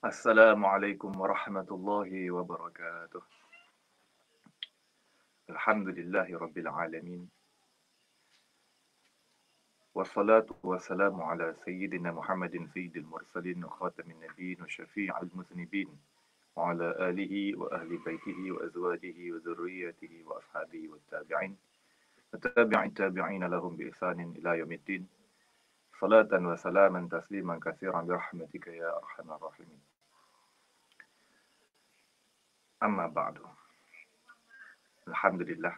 Assalamualaikum warahmatullahi wabarakatuh. Alhamdulillahi Rabbil Alamin. Wassalatu wassalamu ala Sayyidina Muhammadin Sayyidil Mursalin Khatamin Nabiin wa Syafi'il Muthnibin wa ala alihi wa ahli baitihi wa azwajihi wa zurriyatihi wa ashabihi wa tabi'in wa tabi'in tabi'in lahum bi ihsanin ila yaumiddin. Salatan wa salaman tasliman katsiran bi rahmatika ya arhamar rahimin. Amma ba'du. Alhamdulillah.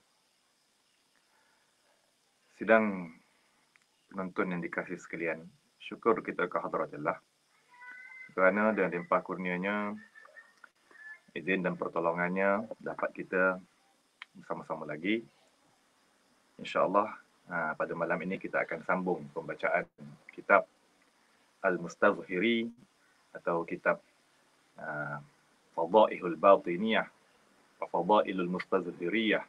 Sidang penonton yang dikasih sekalian, syukur kita ke hadratillah kerana dengan limpah kurnianya, izin dan pertolongannya dapat kita bersama-sama lagi. InsyaAllah pada malam ini kita akan sambung pembacaan kitab Al-Mustazhiri atau kitab Fadaihul Batiniyah wa Fadailul Mustazhiriyah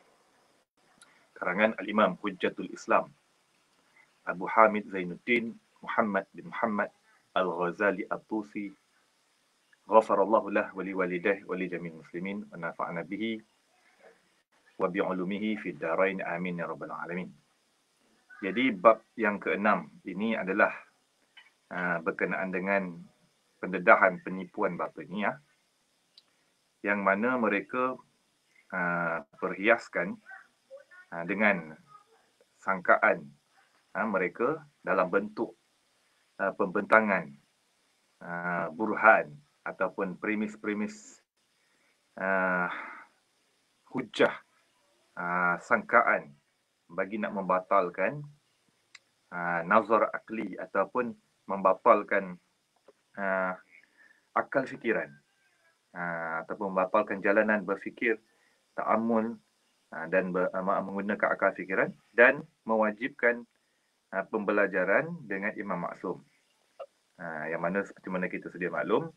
karangan Al-Imam Hujjatul Islam Abu Hamid Zainuddin Muhammad bin Muhammad Al-Ghazali At-Tusi ghafarallahu lah wa liwalidayhi wa li jami'il muslimin wa nafa'ana bihi wa bi'ulumihi fid darain amin ya rabbal alamin. Jadi bab yang keenam ini adalah berkenaan dengan pendedahan penipuan batiniyah yang mana mereka perhiaskan dengan sangkaan mereka dalam bentuk pembentangan burhan ataupun premis-premis hujah sangkaan bagi nak membatalkan nazar akli ataupun membatalkan akal fikiran ataupun membatalkan jalanan berfikir ta'ammul dan menggunakan akal fikiran dan mewajibkan pembelajaran dengan Imam Maksum. Yang mana seperti mana kita sedia maklum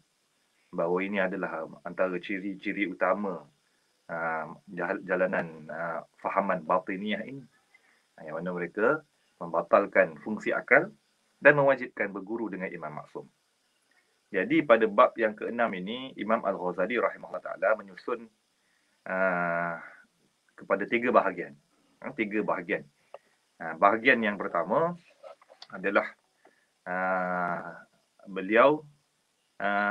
bahawa ini adalah antara ciri-ciri utama jalanan fahaman batiniyah ini. Yang mana mereka membatalkan fungsi akal dan mewajibkan berguru dengan Imam Maksum. Jadi pada bab yang keenam ini Imam Al-Ghazali rahimahullah ta'ala menyusun kepada tiga bahagian. Bahagian yang pertama adalah beliau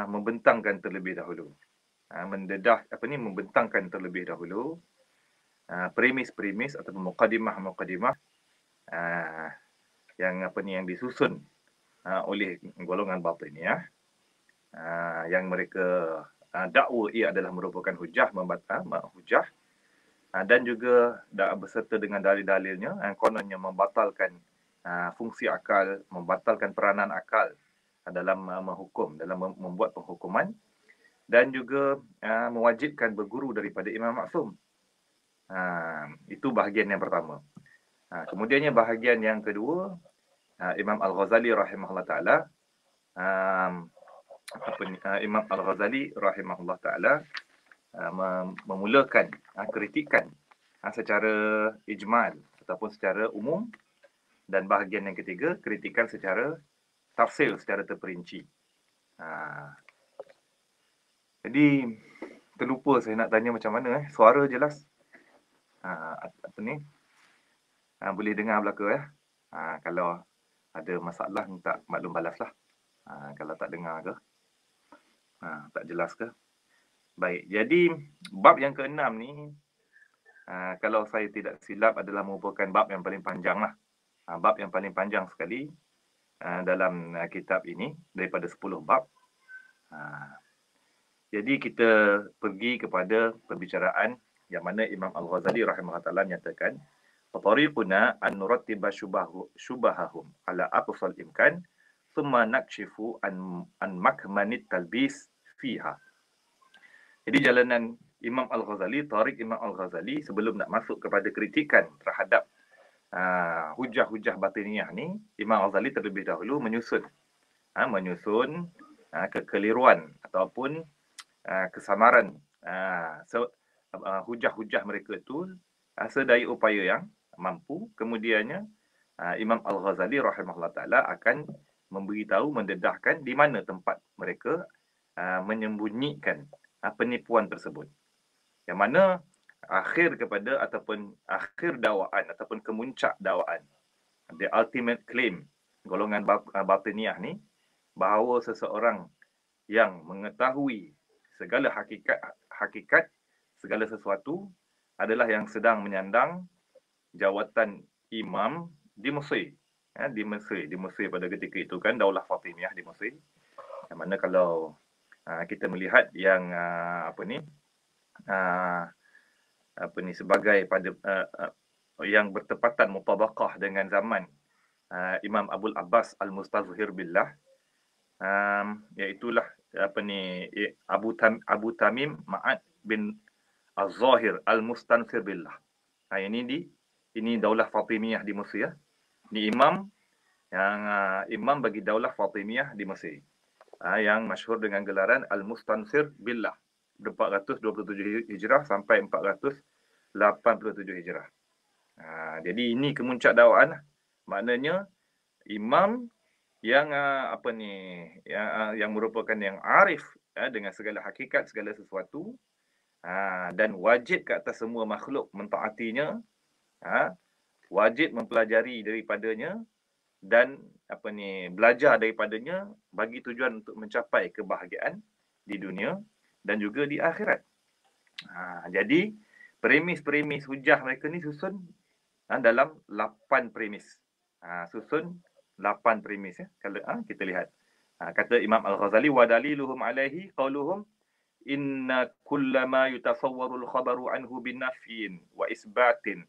membentangkan terlebih dahulu, membentangkan terlebih dahulu premis-premis atau mukadimah-mukadimah yang disusun oleh golongan batiniyah yang mereka dakwa ia adalah merupakan hujah hujah dan juga berserta dengan dalil-dalilnya yang kononnya membatalkan fungsi akal, membatalkan peranan akal dalam menghukum, dalam membuat penghukuman dan juga mewajibkan berguru daripada Imam Maksum. Itu bahagian yang pertama. Kemudiannya bahagian yang kedua, Imam Al-Ghazali rahimahullah ta'ala Imam Al-Ghazali rahimahullah ta'ala memulakan kritikan secara ijmal ataupun secara umum, dan bahagian yang ketiga kritikan secara tafsil, secara terperinci. Jadi terlupa saya nak tanya macam mana suara jelas? Boleh dengar belaka kalau ada masalah minta maklum balaslah. Kalau tak dengar ke, tak jelas ke. Baik, jadi bab yang keenam ni kalau saya tidak silap adalah merupakan bab yang paling panjang lah. Bab yang paling panjang sekali dalam kitab ini daripada 10 bab. Jadi kita pergi kepada pembicaraan yang mana Imam Al-Ghazali rahimahullah ta'ala nyatakan tariquna an nurattiba syubahahum ala aqsal imkan thumma nakshifu an makmanit talbis fiha. Jadi jalanan Imam Al-Ghazali, tarik Imam Al-Ghazali sebelum nak masuk kepada kritikan terhadap hujah-hujah batiniyah ni, Imam Al-Ghazali terlebih dahulu menyusun kekeliruan ataupun kesamaran hujah-hujah mereka itu sedaya upaya yang mampu. Kemudiannya Imam Al-Ghazali rahimahullah ta'ala akan memberitahu, mendedahkan di mana tempat mereka menyembunyikan penipuan tersebut. Yang mana akhir kepada ataupun akhir dakwaan ataupun kemuncak dakwaan. The ultimate claim golongan batiniah ni, bahawa seseorang yang mengetahui segala hakikat segala sesuatu adalah yang sedang menyandang jawatan imam di Mesir. Di Mesir pada ketika itu kan Daulah Fatimiyah di Mesir. Yang mana kalau kita melihat yang sebagai pada yang bertepatan mutabaqah dengan zaman Imam Abul Abbas Al-Mustazhir Billah, iaitulah Abu Tamim Ma'ad bin Az-Zahir Al-Mustansir Billah. Ini Daulah Fatimiyah di Mesir. Ini imam bagi Daulah Fatimiyah di Mesir, yang masyhur dengan gelaran Al-Mustansir Billah, 427 Hijrah sampai 487 Hijrah. Jadi ini kemuncak dakwaan. Maknanya imam yang yang merupakan yang arif dengan segala hakikat segala sesuatu, dan wajib ke atas semua makhluk mentaatinya, wajib mempelajari daripadanya dan belajar daripadanya bagi tujuan untuk mencapai kebahagiaan di dunia dan juga di akhirat. Jadi premis-premis hujah mereka ni susun dalam 8 premis. Susun 8 premis ya. Kalau kita lihat, kata Imam Al-Ghazali, wa daliluhum alaihi qauluhum inna kullama yutasawwarul khabaru anhu binafyin wa isbatin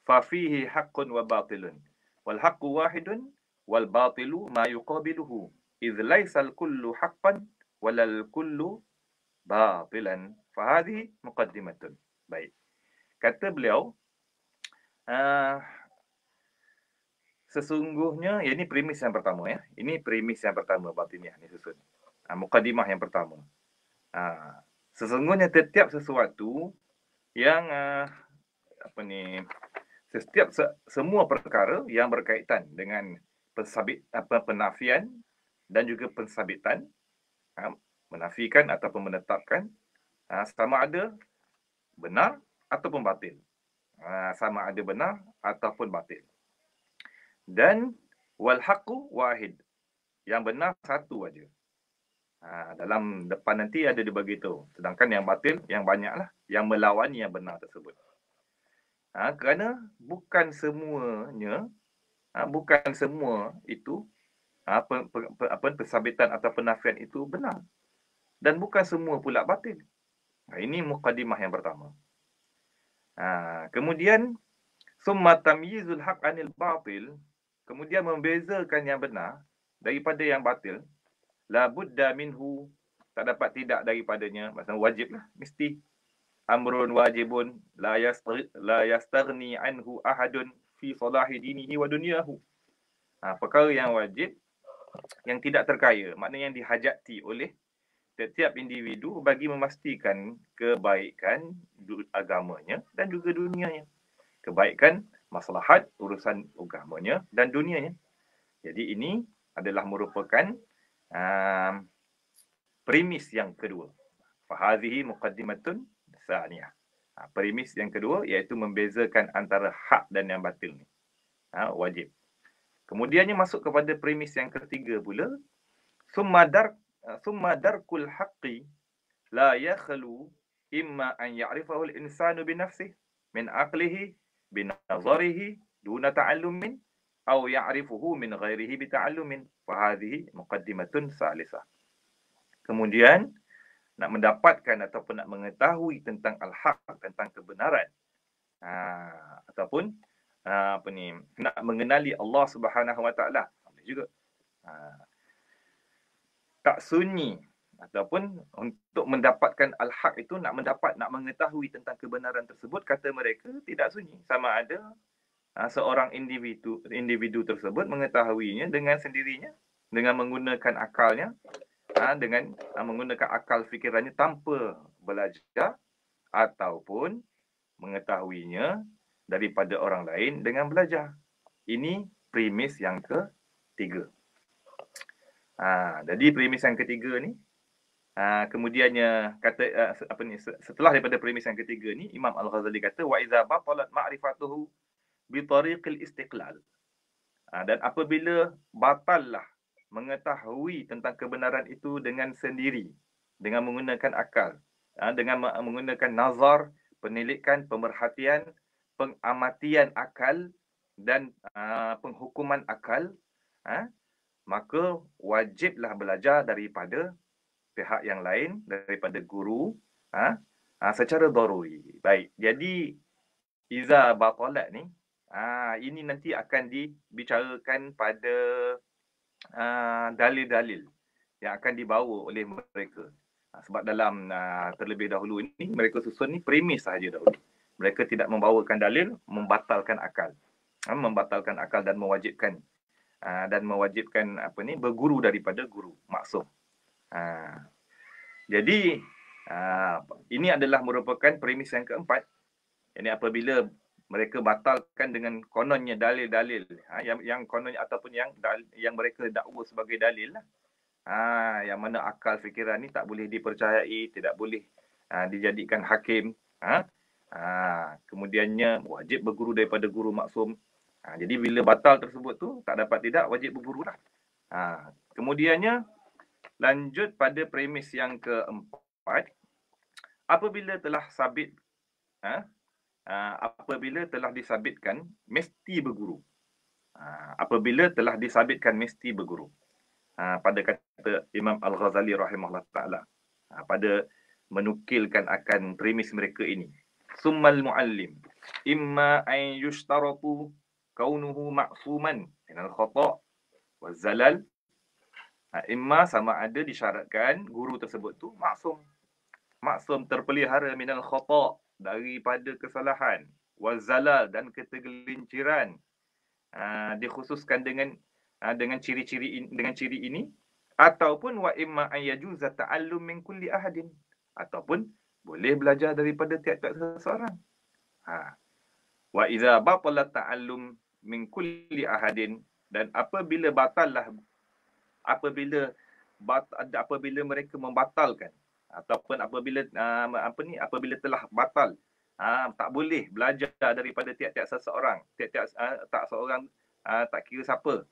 fa fihi haqqun wa batilun wal haqqu wahidun wal batilu ma yuqabiluhu idh laysa al kullu haqqan walal kullu batilan fa hadhihi muqaddimatun. Baik. Kata beliau, sesungguhnya, ini premis yang pertama ya. Ini premis yang pertama batiniah ni susun. Muqaddimah yang pertama. Sesungguhnya setiap sesuatu yang semua perkara yang berkaitan dengan penafian dan juga pensabitan, menafikan ataupun menetapkan, sama ada benar ataupun batil. Sama ada benar ataupun batil. Dan wal haqqu wahid. Yang benar satu aja. Dalam depan nanti ada dibagi tu. Sedangkan yang batil yang banyaklah yang melawani yang benar tersebut. Kerana bukan semuanya, bukan semua itu pensabitan atau penafian itu benar, dan bukan semua pula batil. Ini muqaddimah yang pertama. Kemudian summa tamyizul haq anil batil, kemudian membezakan yang benar daripada yang batil. La budda minhu, tak dapat tidak daripadanya, maksudnya wajiblah, mesti. Amrun wajibun la yastaghni anhu ahadun fi salahi dinihi wa dunyahu. Perkara yang wajib, yang tidak terkaya, maknanya yang dihajati oleh setiap individu bagi memastikan kebaikan agamanya dan juga dunianya. Kebaikan, maslahat, urusan agamanya dan dunianya. Jadi ini adalah merupakan premis yang kedua. Fahadhihi muqaddimatun tsaniyah. Premis yang kedua iaitu membezakan antara hak dan yang batil ni. Wajib. Kemudiannya masuk kepada premis yang ketiga pula, summa darkul haqqi la yakhlu imma an ya'rifahu al-insanu bi nafsihi min aqlihi bi nazarihi duna ta'allumin aw ya'rifuhu min ghairihi bi ta'allumin. Fa hadhihi muqaddimatun salisah. Kemudian nak mendapatkan ataupun nak mengetahui tentang al-haq, tentang kebenaran, ataupun nak mengenali Allah Subhanahu Wa Taala juga, tak sunyi, ataupun untuk mendapatkan al-haq itu nak mengetahui tentang kebenaran tersebut, kata mereka tidak sunyi. Sama ada seorang individu tersebut mengetahuinya dengan sendirinya, dengan menggunakan akalnya, dengan menggunakan akal fikirannya tanpa belajar, ataupun mengetahuinya daripada orang lain dengan belajar. Ini premis yang ketiga. Jadi premis yang ketiga ni Kemudiannya kata setelah daripada premis yang ketiga ni, Imam Al-Ghazali kata wa idza batalat ma'rifatuhu bi tariqil istiqlal. Dan apabila batallah mengetahui tentang kebenaran itu dengan sendiri, dengan menggunakan akal, dengan menggunakan nazar, penilikan, pemerhatian, pengamatian akal dan penghukuman akal, maka wajiblah belajar daripada pihak yang lain, daripada guru, secara daruri. Baik, jadi iza batalat ni, ini nanti akan dibicarakan pada dalil-dalil yang akan dibawa oleh mereka. Sebab dalam terlebih dahulu ini, mereka susun ni premis sahaja dahulu. Mereka tidak membawakan dalil, membatalkan akal. Membatalkan akal dan mewajibkan berguru daripada guru maksum. Jadi ini adalah merupakan premis yang keempat. Jadi apabila mereka batalkan dengan kononnya dalil-dalil yang kononnya ataupun yang mereka dakwa sebagai dalil lah. Yang mana akal fikiran ni tak boleh dipercayai, tidak boleh dijadikan hakim. Kemudiannya wajib berguru daripada guru maksum. Jadi bila batal tersebut tu tak dapat tidak wajib berguru lah. Kemudiannya lanjut pada premis yang keempat, apabila telah sabit apabila telah disabitkan mesti berguru. Apabila telah disabitkan mesti berguru. Pada kata Imam Al-Ghazali rahimahullah ta'ala, pada menukilkan akan premis mereka ini. Summal muallim imma an yushtaratu kaunuhu ma'suman minal khata' wa zalal. Imma sama ada disyaratkan guru tersebut tu maksum. Maksum terpelihara minal khata' daripada kesalahan, wa zalal dan ketergelinciran. Dikhususkan dengan ciri-ciri ini, ataupun wa imma an yajuza ta'allum min kulli ahadin, ataupun boleh belajar daripada tiap-tiap seseorang. Wa idza batala ta'allum min kulli ahadin, dan apabila mereka membatalkan ataupun apabila telah batal, tak boleh belajar daripada tiap-tiap seseorang, tak seorang, tak kira siapa.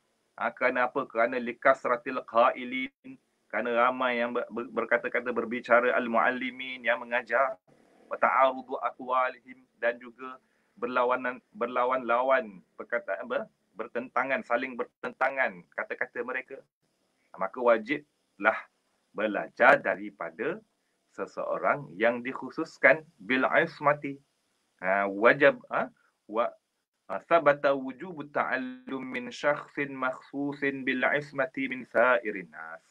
Kerana apa? Kerana likasratil qailin, kerana ramai yang berkata-kata, berbicara, al-muallimin, yang mengajar, wa ta'arudu aqwalihim, dan juga berlawan-lawan perkataan, bertentangan, saling bertentangan kata-kata mereka. Maka wajiblah belajar daripada seseorang yang dikhususkan bil ismati. Wajib wa thabata wujub ta'allum min syakhsin makhsusin bil ismati min sa'irin nas.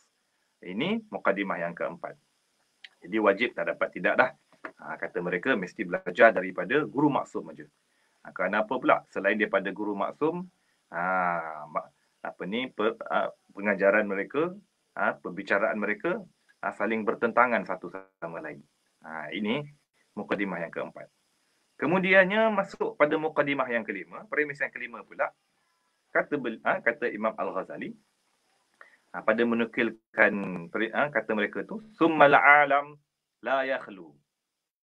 Ini mukadimah yang keempat. Jadi wajib tak dapat tidak dah. Kata mereka mesti belajar daripada guru maksum saja. Kerana apa pula? Selain daripada guru maksum, pengajaran mereka, perbicaraan mereka saling bertentangan satu sama lain. Ini mukadimah yang keempat. Kemudiannya masuk pada mukadimah yang kelima, premis yang kelima pula. Kata Imam Al-Ghazali, pada menukilkan kata mereka tu, summal alam la yakhlu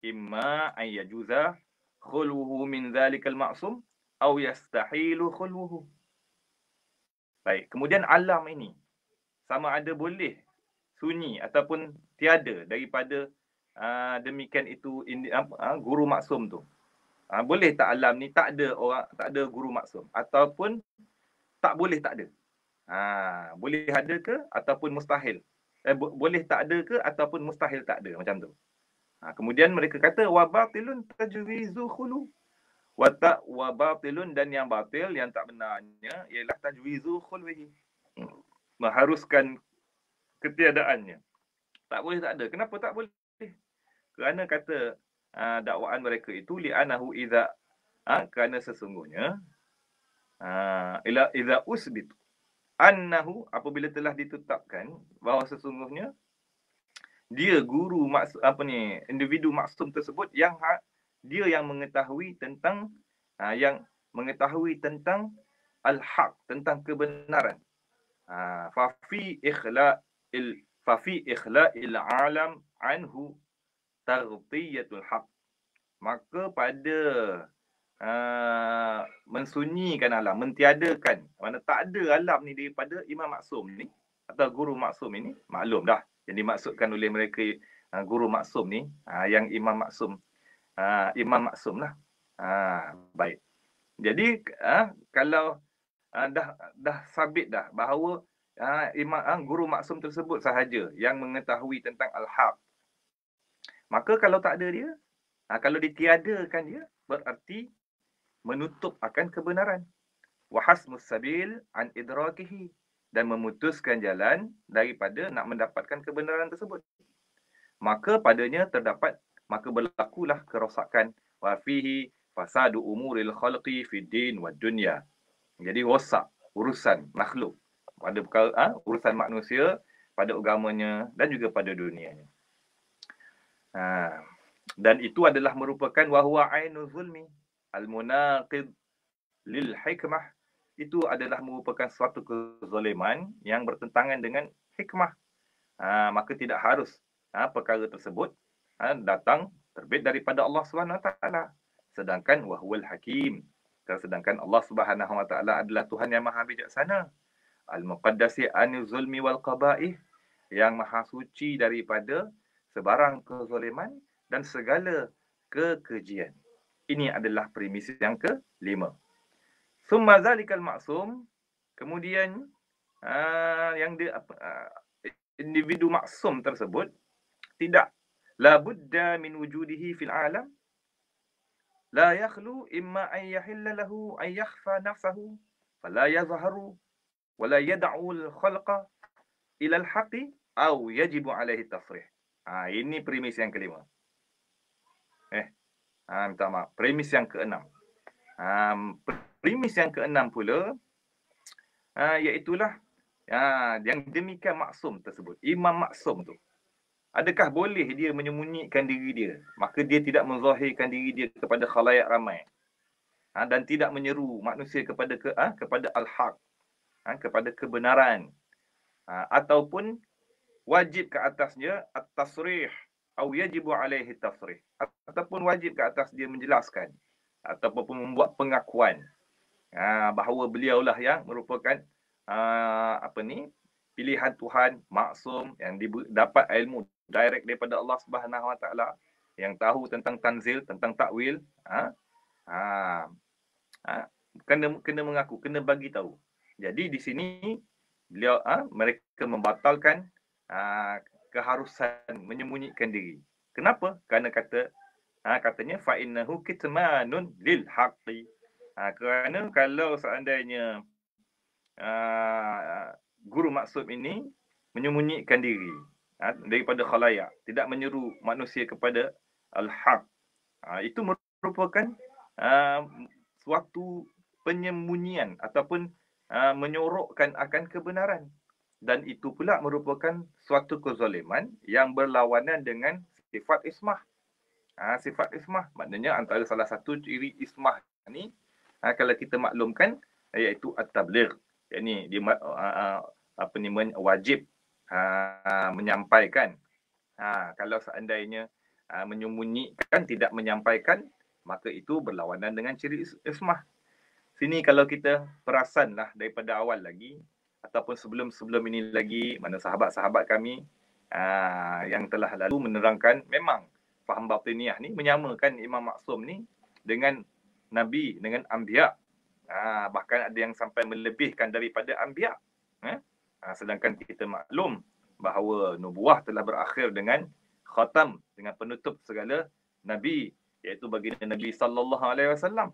imma an yajuza khulwuhu min zalikal ma'sum aw yastahilu khulwuhu. Baik, kemudian alam ini sama ada boleh sunyi ataupun tiada daripada demikian itu guru maksum tu. Boleh tak alam ni tak ada guru maksum, ataupun tak boleh tak ada. Boleh ada ke ataupun mustahil. Boleh tak ada ke ataupun mustahil tak ada, macam tu. Kemudian mereka kata wa batilun tajwizu khulu. Wa batilun, dan yang batil, yang tak benarnya ialah tajwizu khulwihi. Mengharuskan ketiadaannya. Tak boleh tak ada. Kenapa tak boleh? Kerana kata dakwaan mereka itu li'anahu idza kerana sesungguhnya idza usbit annahu, apabila telah ditetapkan bahawa sesungguhnya dia guru individu maksum tersebut yang dia yang mengetahui tentang al-haq, tentang kebenaran. Fa fa fi ikhla'il alam anhu taghtiyatul haq. Maka pada mensunyikan alam, mentiadakan, mana tak ada alam ni daripada Imam Maksum ni atau guru Maksum ini, maklum dah yang dimaksudkan oleh mereka guru Maksum ni, yang Imam Maksum, Imam Maksum lah. Baik. Jadi kalau dah sabit dah bahawa guru Maksum tersebut sahaja yang mengetahui tentang al-haq, maka kalau tak ada dia, kalau ditiadakan dia, berarti menutup akan kebenaran. Wa hasmus sabil an idrakihi, dan memutuskan jalan daripada nak mendapatkan kebenaran tersebut. Maka padanya maka berlakulah kerosakan wa fihi fasadu umuril khalqi fid din wad dunya. Jadi rosak urusan makhluk pada perkara urusan manusia pada agamanya dan juga pada dunianya. Dan itu adalah merupakan wahwa ainu zulmi al-munaqid lil hikmah. Itu adalah merupakan suatu kezaliman yang bertentangan dengan hikmah. Maka tidak harus perkara tersebut datang terbit daripada Allah Subhanahu Wa Taala. Sedangkan wahwal hakim. Sedangkan Allah Subhanahu Wa Taala adalah Tuhan yang maha bijaksana. Al-muqaddasi anil zulmi wal qaba'ih, yang maha suci daripada sebarang kezaliman dan segala kekejian. Ini adalah premis yang kelima. Summa zalikal maksum, kemudian yang individu maksum tersebut tidak la budda min wujudihi fil alam, la yakhlu imma an yahilla lahu an yakhfa nafsahu fala yazharu wala yad'u al-khalqa ila al-haqi aw yajibu alaihi tasrih. Ini premis yang kelima. Minta maaf. Premis yang keenam. Premis yang keenam pula, iaitulah yang demikian maksum tersebut. Imam maksum tu, adakah boleh dia menyembunyikan diri dia? Maka dia tidak menzahirkan diri dia kepada khalayak ramai. Dan tidak menyeru manusia kepada al-haq, kepada kebenaran. Ataupun wajib ke atasnya at-tasrih atau yajibu alaihi tasrih, ataupun wajib ke atas dia menjelaskan ataupun membuat pengakuan bahawa beliaulah yang merupakan pilihan Tuhan maksum yang dapat ilmu direct daripada Allah Subhanahu Wa Taala, yang tahu tentang tanzil, tentang takwil. Kena mengaku, kena bagi tahu. Jadi di sini beliau mereka membatalkan keharusan menyembunyikan diri. Kenapa? Kerana katanya fa innahu kitmanun lil haqqi. Kerana kalau seandainya guru maksum ini menyembunyikan diri daripada khalayak, tidak menyeru manusia kepada al-haq, itu merupakan suatu penyembunyian ataupun menyorokkan akan kebenaran. Dan itu pula merupakan suatu kezaliman yang berlawanan dengan sifat ismah. Sifat ismah maknanya antara salah satu ciri ismah ni, kalau kita maklumkan, iaitu at-tabligh. Yakni dia wajib menyampaikan. Kalau seandainya menyembunyikan, tidak menyampaikan, maka itu berlawanan dengan ciri ismah. Sini kalau kita perasanlah daripada awal lagi, ataupun sebelum ini lagi, mana sahabat-sahabat kami yang telah lalu menerangkan, memang faham batiniah ni menyamakan Imam Maksum ni dengan Nabi, dengan Anbiya. Bahkan ada yang sampai melebihkan daripada Anbiya. Sedangkan kita maklum bahawa nubuah telah berakhir dengan khatam, dengan penutup segala Nabi, iaitu baginda Nabi sallallahu alaihi wasallam.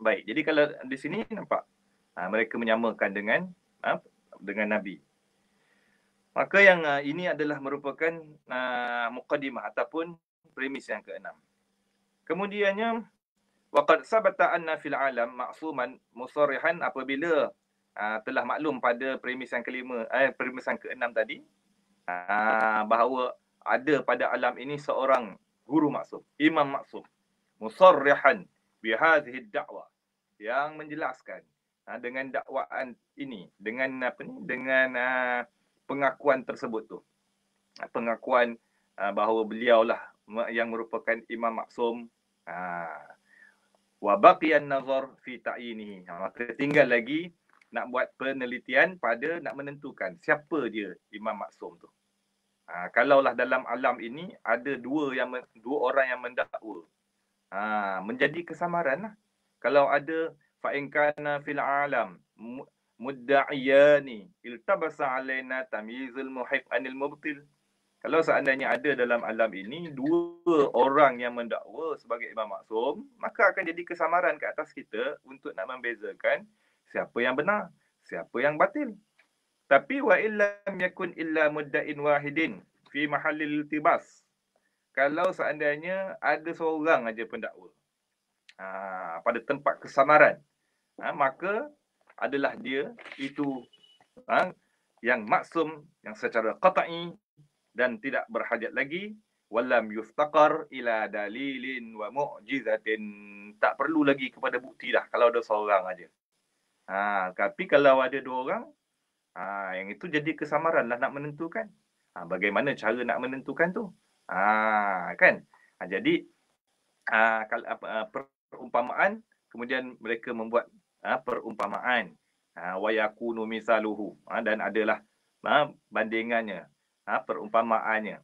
Baik, jadi kalau di sini nampak mereka menyamakan dengan Nabi. Maka yang ini adalah merupakan muqaddimah ataupun premis yang keenam. Kemudiannya, waqad sabata anna fil alam ma'suman musarrihan, apabila telah maklum pada premis yang kelima, premis yang keenam tadi, bahawa ada pada alam ini seorang guru maksum, imam maksum, musarrihan bihadhihi da'wah, yang menjelaskan dengan dakwaan ini, dengan dengan pengakuan tersebut tu. Pengakuan bahawa beliaulah yang merupakan imam maksum. Wa baqiyan nazar fi ta'yinihi. Maka tinggal lagi nak buat penelitian pada nak menentukan siapa dia imam maksum tu. Kalaulah dalam alam ini ada dua orang yang mendakwa, menjadi kesamaran lah. Kalau ada fa in kana fil alam mudda'iyani iltabasa alaina tamyizul muhib anil mubtil. Kalau seandainya ada dalam alam ini dua orang yang mendakwa sebagai imam maksum, maka akan jadi kesamaran ke atas kita untuk nak membezakan siapa yang benar, siapa yang batil. Tapi wa illam yakun illa mudda'in wahidin fi mahallil iltibas. Kalau seandainya ada seorang aja pendakwa pada tempat kesamaran, maka adalah dia itu yang maksum, yang secara qat'i dan tidak berhajat lagi, walam yuftaqar ila dalilin wa mu'jizatin. Tak perlu lagi kepada bukti dah kalau ada seorang aja. Tapi kalau ada dua orang, yang itu jadi kesamaran lah nak menentukan. Bagaimana cara nak menentukan tu? Kan? Jadi perumpamaan, kemudian mereka membuat perumpamaan. Wa yakunu misaluhu, dan adalah bandingannya, perumpamaannya.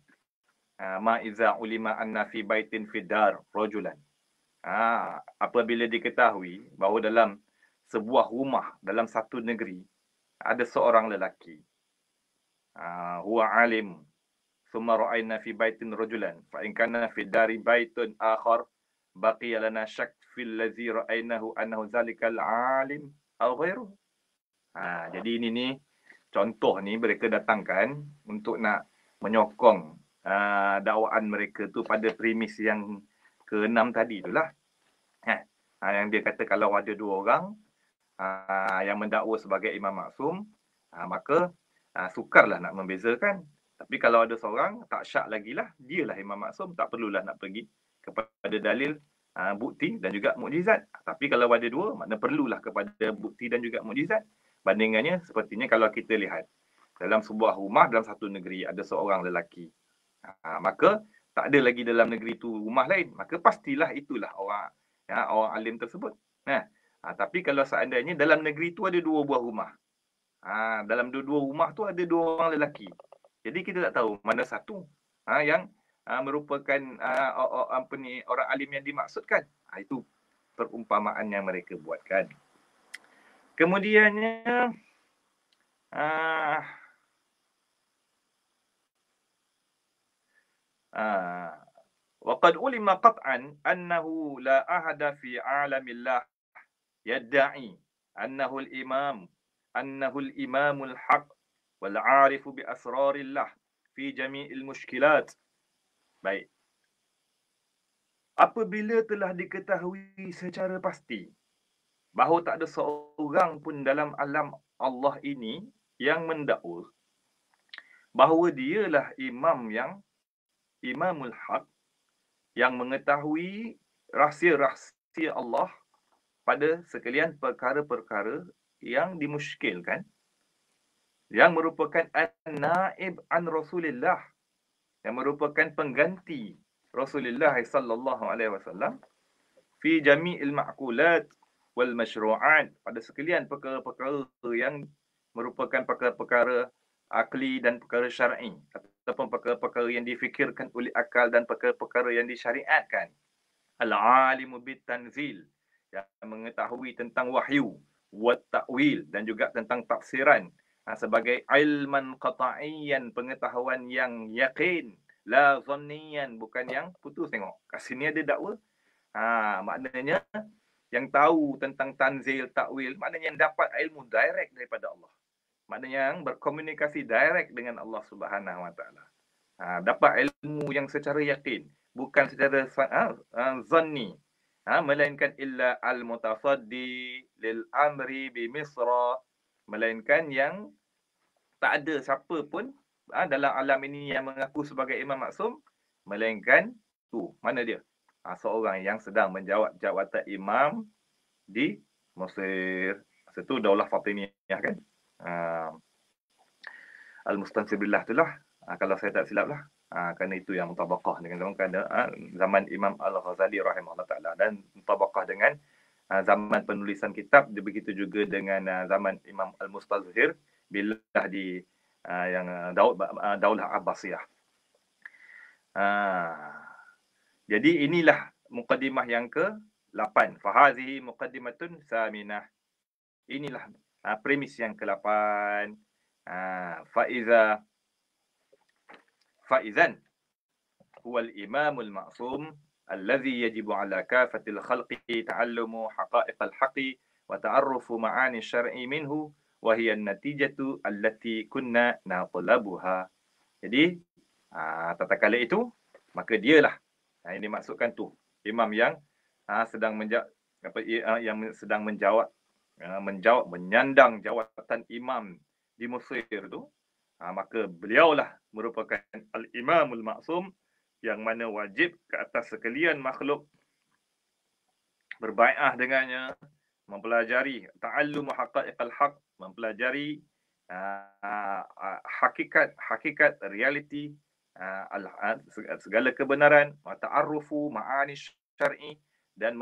Ma iza ulima anna fi baitin fidar rajulan. Apabila diketahui bahawa dalam sebuah rumah dalam satu negeri ada seorang lelaki, huwa alim, thumma ra'ayna fi baitin rajulan fa in kana fi dari baitun akhar baqiya lana shak fil ladzi ra'aynahu annahu zalikal alim aw ghairuhu. Jadi ini contoh ni mereka datangkan untuk nak menyokong dakwaan mereka tu pada premis yang ke-6 tadi itulah. Yang dia kata kalau ada dua orang yang mendakwa sebagai imam maksum, maka sukarlah nak membezakan. Tapi kalau ada seorang, tak syak lagi lah, dialah imam maksum, tak perlulah nak pergi kepada dalil, bukti dan juga mukjizat. Tapi kalau ada dua, makna perlulah kepada bukti dan juga mukjizat. Bandingannya sepertinya kalau kita lihat dalam sebuah rumah dalam satu negeri ada seorang lelaki, maka tak ada lagi dalam negeri itu rumah lain, maka pastilah itulah orang alim tersebut. Tapi kalau seandainya dalam negeri itu ada dua buah rumah, dalam dua rumah tu ada dua orang lelaki, jadi kita tak tahu mana satu yang merupakan orang alim yang dimaksudkan. Itu perumpamaan yang mereka buatkan. Kemudiannya waqad ulima qat'an annahu la ahada fi alamillah yadda'i annahu al-imamul haq wal 'arifu bi asrarillah fi jami'il mushkilat. Baik. Apabila telah diketahui secara pasti bahawa tak ada seorang pun dalam alam Allah ini yang mendakwa bahawa dialah imamul haq, yang mengetahui rahsia-rahsia Allah pada sekalian perkara-perkara yang dimuskilkan, yang merupakan an-naib an Rasulillah, yang merupakan pengganti Rasulullah sallallahu alaihi wasallam fi jami'il ma'kulat wal masyru'at, pada sekalian perkara-perkara yang merupakan perkara-perkara akli dan perkara syar'i, ataupun perkara-perkara yang difikirkan oleh akal dan perkara-perkara yang disyariatkan. Al-alimu bit tanzil, yang mengetahui tentang wahyu, wa ta'wil, dan juga tentang tafsiran, sebagai ilman qata'iyyan, pengetahuan yang yakin, la zanniyan, bukan yang putus tengok. Kat sini ada dakwa. Maknanya yang tahu tentang tanzil, takwil, maknanya yang dapat ilmu direct daripada Allah. Maknanya yang berkomunikasi direct dengan Allah Subhanahu Wa Taala. Dapat ilmu yang secara yakin, bukan secara zanni, melainkan illa al-mutasaddi lil amri bi Misra, melainkan yang tak ada siapa pun dalam alam ini yang mengaku sebagai imam maksum, melainkan mana dia? Seorang yang sedang menjawab jawatan imam di Mesir. Itu Daulah Fatimiyah kan. Al-Mustansir Billah itulah, kalau saya tak silap lah. Kerana itu yang mutabaqah dengan zaman Imam Al-Ghazali rahimahullah ta'ala, dan mutabaqah dengan zaman penulisan kitab, begitu juga dengan zaman Imam Al-Mustazhir Billah di yang Daulah Abbasiyah. Jadi inilah muqaddimah yang ke-8. Fahazihi muqaddimatun saminah. Inilah premis yang ke-8. Faizan huwa al-imamul ma'sum alladhi yajibu ala kafatil khalqi ta'allumu haqa'iqal haqqi wa ta'arrufu ma'ani syar'i minhu wa hiya an-natijatu allati kunna natlabuha. Jadi tatkala itu, maka dialah yang dimaksudkan tu, imam yang sedang menyandang jawatan imam di Mesir tu, maka beliaulah merupakan al-imamul maksum, yang mana wajib ke atas sekalian makhluk berbai'ah dengannya, mempelajari ta'allum haqa'iqal haq, mempelajari hakikat realiti, segala kebenaran, ta'arrufu ma'ani syar'i, dan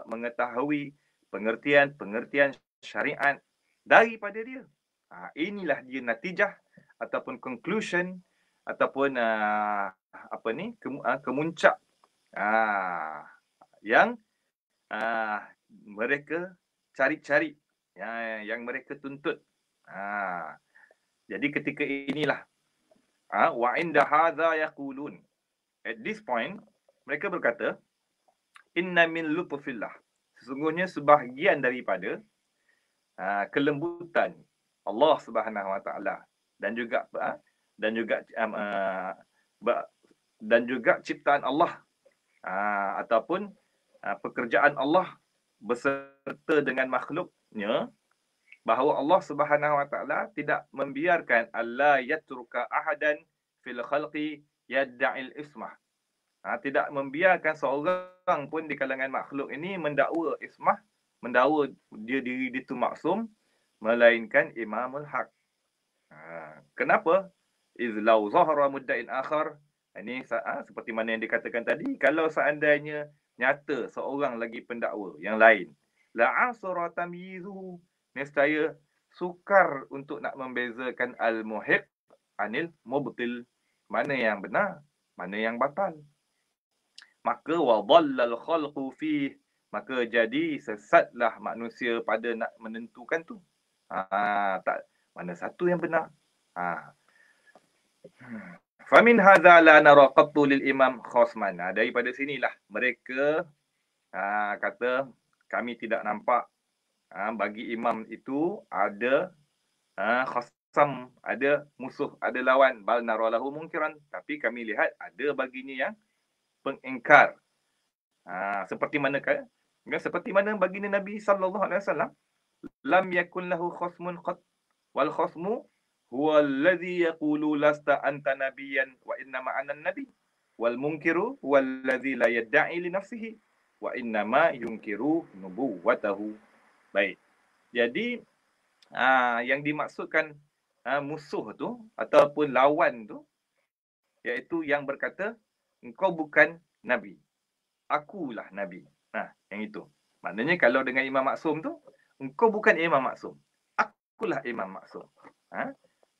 mengetahui pengertian syariat daripada dia. Inilah dia natijah ataupun conclusion ataupun kemuncak yang mereka cari-cari, yang mereka tuntut. Jadi ketika inilah wa inda hadza yaqulun, at this point mereka berkata, inna min lutfillah, sesungguhnya sebahagian daripada kelembutan Allah Subhanahu wa taala, dan juga ciptaan Allah, ataupun pekerjaan Allah beserta dengan makhluknya, bahawa Allah Subhanahu wa taala tidak membiarkan alla yatruka ahadan fil khalqi yad'il ismah. Tidak membiarkan seorang pun di kalangan makhluk ini mendakwa ismah, mendakwa diri dia itu maksum, melainkan imamul haq. Kenapa? Izlau zahara mudda'in akhar. Ini seperti mana yang dikatakan tadi, kalau seandainya nyata seorang lagi pendakwa yang lain, la'asara tamyizu, nescaya sukar untuk nak membezakan al-muhiq anil mubtil, mana yang benar, mana yang batal. Maka wa dhallal khalqu fi, maka jadi sesatlah manusia pada nak menentukan tu. Tak, mana satu yang benar. Famin hadza la nara qattu lil imam khosman. Daripada sinilah mereka kata, kami tidak nampak bagi imam itu ada khasam, ada musuh, ada lawan. Bal nara lahu munkiran, tapi kami lihat ada baginya yang pengingkar. Seperti mana baginda Nabi sallallahu alaihi wasallam, lam yakun lahu khasmun qat, wal khasmu huwa alladhi yaqulu lasta anta nabiyyan wa inna ma'ana nabi, wal munkiru huwa alladhi la yad'i li nafsihi wa inna ma yunkiru nubuwatahu. Baik. Jadi yang dimaksudkan musuh tu ataupun lawan tu, iaitu yang berkata engkau bukan nabi, akulah nabi. Yang itu. Maknanya kalau dengan imam maksum tu, engkau bukan imam maksum, akulah imam maksum.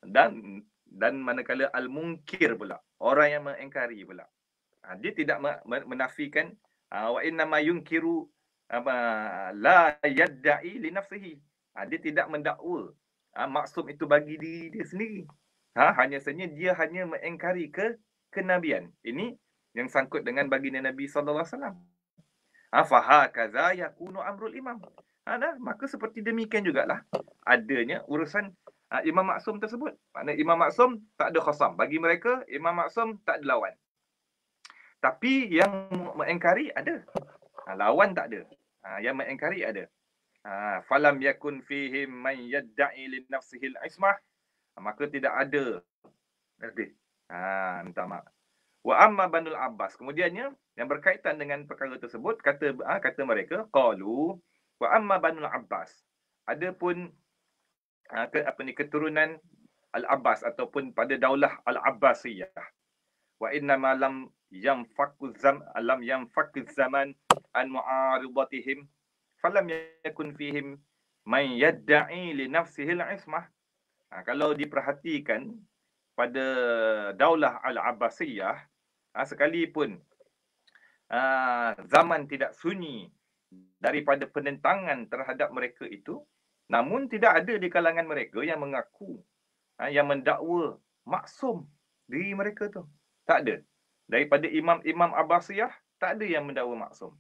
Dan manakala al-munkir pula, orang yang mengingkari pula, dia tidak menafikan wa inna ma yunkiru la yad'i li nafsihi. Dia tidak mendakwa maksum itu bagi diri dia sendiri. Hanya saja dia hanya mengingkari kenabian. Ini yang sangkut dengan baginda Nabi sallallahu alaihi wasallam. Fa hakaza yakunu amrul imam. Maka seperti demikian jugalah adanya urusan imam maksum tersebut. Maknanya imam maksum tak ada khasam. Bagi mereka imam maksum tak ada lawan. Tapi yang mengingkari ada. Lawan tak ada. Yang mengingkari ada. Falam yakun fihim man yad'i li nafsihi al-ismah. Maka tidak ada. Minta maaf. Wa amma Banul Abbas. Kemudiannya yang berkaitan dengan perkara tersebut, kata mereka, qalu wa amma Banul Abbas. Adapun keturunan Al-Abbas ataupun pada daulah Al-Abbasiyah. Wa inna ma lam yanfaqu zaman an mu'aridatihim falam yakun fihim man yadda'i li nafsihi al-ismah. Kalau diperhatikan pada daulah Al-Abbasiyah, sekalipun zaman tidak sunyi daripada penentangan terhadap mereka itu, namun tidak ada di kalangan mereka yang mengaku, yang mendakwa maksum diri mereka tu. Tak ada. Daripada imam-imam Abbasiyah, tak ada yang mendakwa maksum.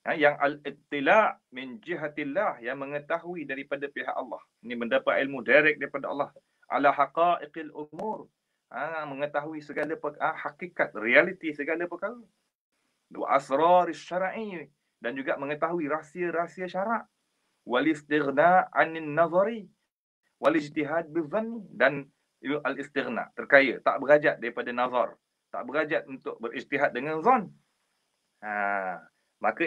Yang al-ittila' min jihatillah, yang mengetahui daripada pihak Allah. Ini mendapat ilmu direct daripada Allah. Ala haqa'iqil umur. Mengetahui segala hakikat, realiti segala perkara. Wa asraris syara'i, dan juga mengetahui rahsia-rahsia syarak. Wal istighna' anin nazari wal ijtihad bizanni, dan al-istighna', terkaya, tak berajat daripada nazar, tak berajat untuk berijtihad dengan zon. Maka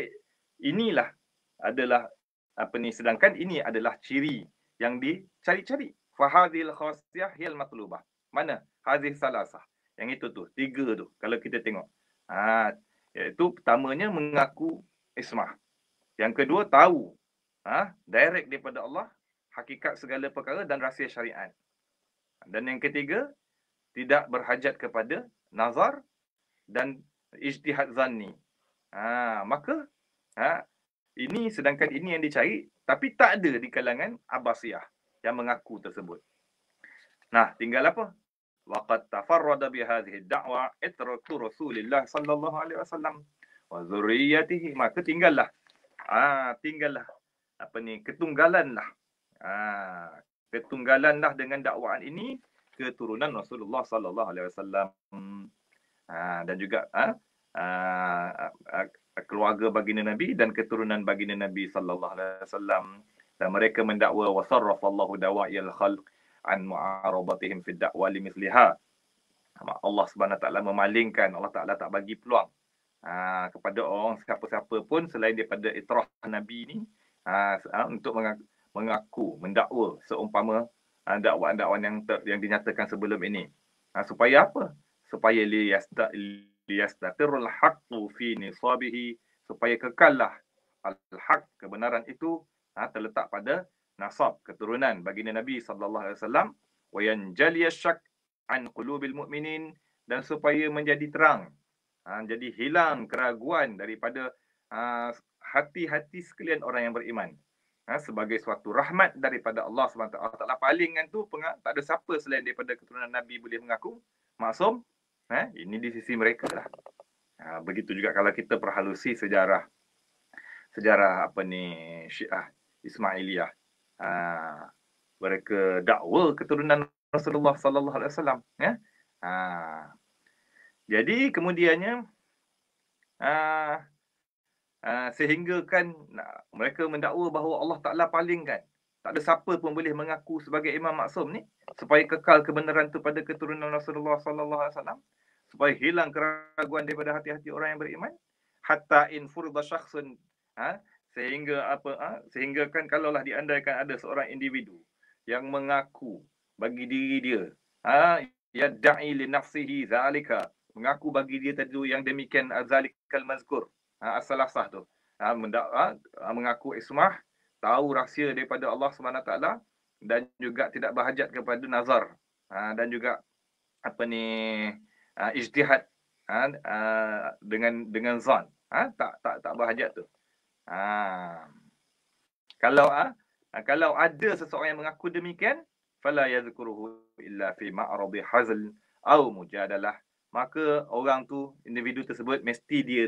inilah adalah sedangkan ini adalah ciri yang dicari-cari. Fahadhil khasiyah hiyal matlubah. Mana? Hadhihi salasah. Yang itu tu, 3 tu kalau kita tengok. Iaitu pertamanya mengaku ismah. Yang kedua tahu direct daripada Allah hakikat segala perkara dan rahsia syariat. Dan yang ketiga, tidak berhajat kepada nazar dan ijtihad zanni. Maka sedangkan ini yang dicari, tapi tak ada di kalangan Abbasiyah yang mengaku tersebut. Nah, tinggal apa? Waqad tafarrada bihadhihi ad-da'wa itratu Rasulillah sallallahu alaihi wasallam wa dzurriyyatihi. Maka tinggallah ketunggalanlah dengan dakwaan ini keturunan Rasulullah sallallahu alaihi wasallam, dan juga keluarga baginda Nabi dan keturunan baginda Nabi sallallahu alaihi wasallam. Dan mereka mendakwa wa sarrafallahu dawa'il khalq an mu'aradatihim fi da'wa limithliha. Allah Subhanahu taala memalingkan, Allah Taala tak bagi peluang kepada orang siapa-siapa pun selain daripada itrah Nabi ni untuk mengaku, mendakwa seumpama dakwaan-dakwaan yang dinyatakan sebelum ini. Supaya apa? Supaya liyastaqirrul haqqu fi nisabihi, supaya kekallah al-haq, kebenaran itu terletak pada nasab, keturunan baginda Nabi sallallahu alaihi wasallam, wa yanjaliya syak an qulubil mu'minin, dan supaya menjadi terang, jadi hilang keraguan daripada hati-hati sekalian orang yang beriman. Sebagai suatu rahmat daripada Allah SWT. Allah Ta'ala palingan tu, tak ada siapa selain daripada keturunan Nabi boleh mengaku maksum. Ini di sisi mereka lah. Begitu juga kalau kita perhalusi sejarah Syiah Ismailiyah. Mereka dakwa keturunan Rasulullah sallallahu alaihi wasallam, jadi kemudiannya sehingga kan mereka mendakwa bahawa Allah Taala palingkan, tak ada siapa pun boleh mengaku sebagai imam maksum ni, supaya kekal kebenaran tu pada keturunan Rasulullah sallallahu alaihi wasallam, supaya hilang keraguan daripada hati-hati orang yang beriman. Hatta in furda syakhsun, sehingga kan kalaulah diandaikan ada seorang individu yang mengaku bagi diri dia, yadda'i li nafsihi zalika, mengaku bagi dia tadi yang demikian, zalikal mazkur, as-salasah tu, mengaku ismah, tahu rahsia daripada Allah SWT, dan juga tidak berhajat kepada nazar, dan juga ijtihad dengan zan, tak berhajat tu. Kalau ada seseorang yang mengaku demikian, fala yadhkuruhu illa fi ma'radi hazl au mujadalah, maka orang tu, individu tersebut, mesti dia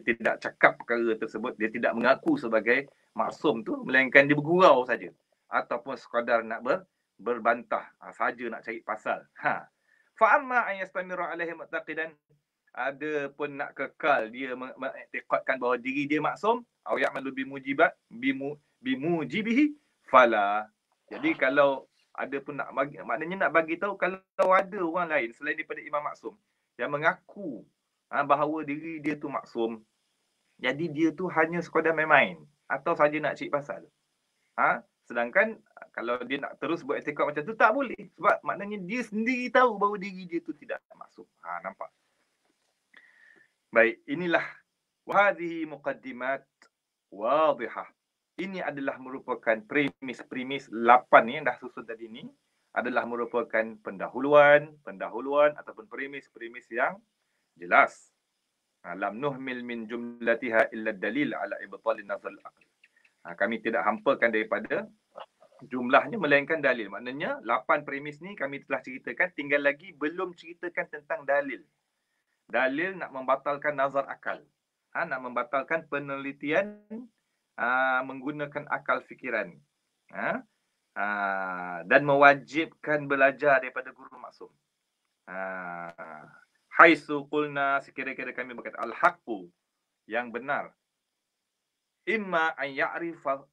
tidak cakap perkara tersebut, dia tidak mengaku sebagai maksum tu, melainkan dia bergurau saja, ataupun sekadar nak berbantah saja, nak cari pasal. Fa amma an yastamira alaihi mu'taqidan, ada pun nak kekal dia mengiktikadkan bahawa diri dia maksum, au ya'malu bimujibihi fala. Jadi kalau ada pun maknanya nak bagi tahu, kalau ada orang lain selain daripada imam maksum yang mengaku bahawa diri dia tu maksum, jadi dia tu hanya sekadar main-main atau saja nak cik pasal, Sedangkan kalau dia nak terus buat i'tikad macam tu tak boleh. Sebab maknanya dia sendiri tahu bahawa diri dia tu tidak masuk. Nampak? Baik, inilah wahadhihi muqaddimat wadihah. Ini adalah merupakan premis 8 ni yang dah susun tadi ni adalah merupakan pendahuluan ataupun premis yang jelas. Lam nuhmil min jumlatiha illa dalil ala ibtalin nazar al-aql. Kami tidak hampakan daripada jumlahnya melainkan dalil. Maknanya 8 premis ni kami telah ceritakan, tinggal lagi belum ceritakan tentang dalil. Dalil nak membatalkan nazar akal. Nak membatalkan penelitian menggunakan akal fikiran. Dan mewajibkan belajar daripada guru maksum. Haitsu qulna, sekira-kira kami berkata al-haqqu, yang benar. Imma an ya'rifahu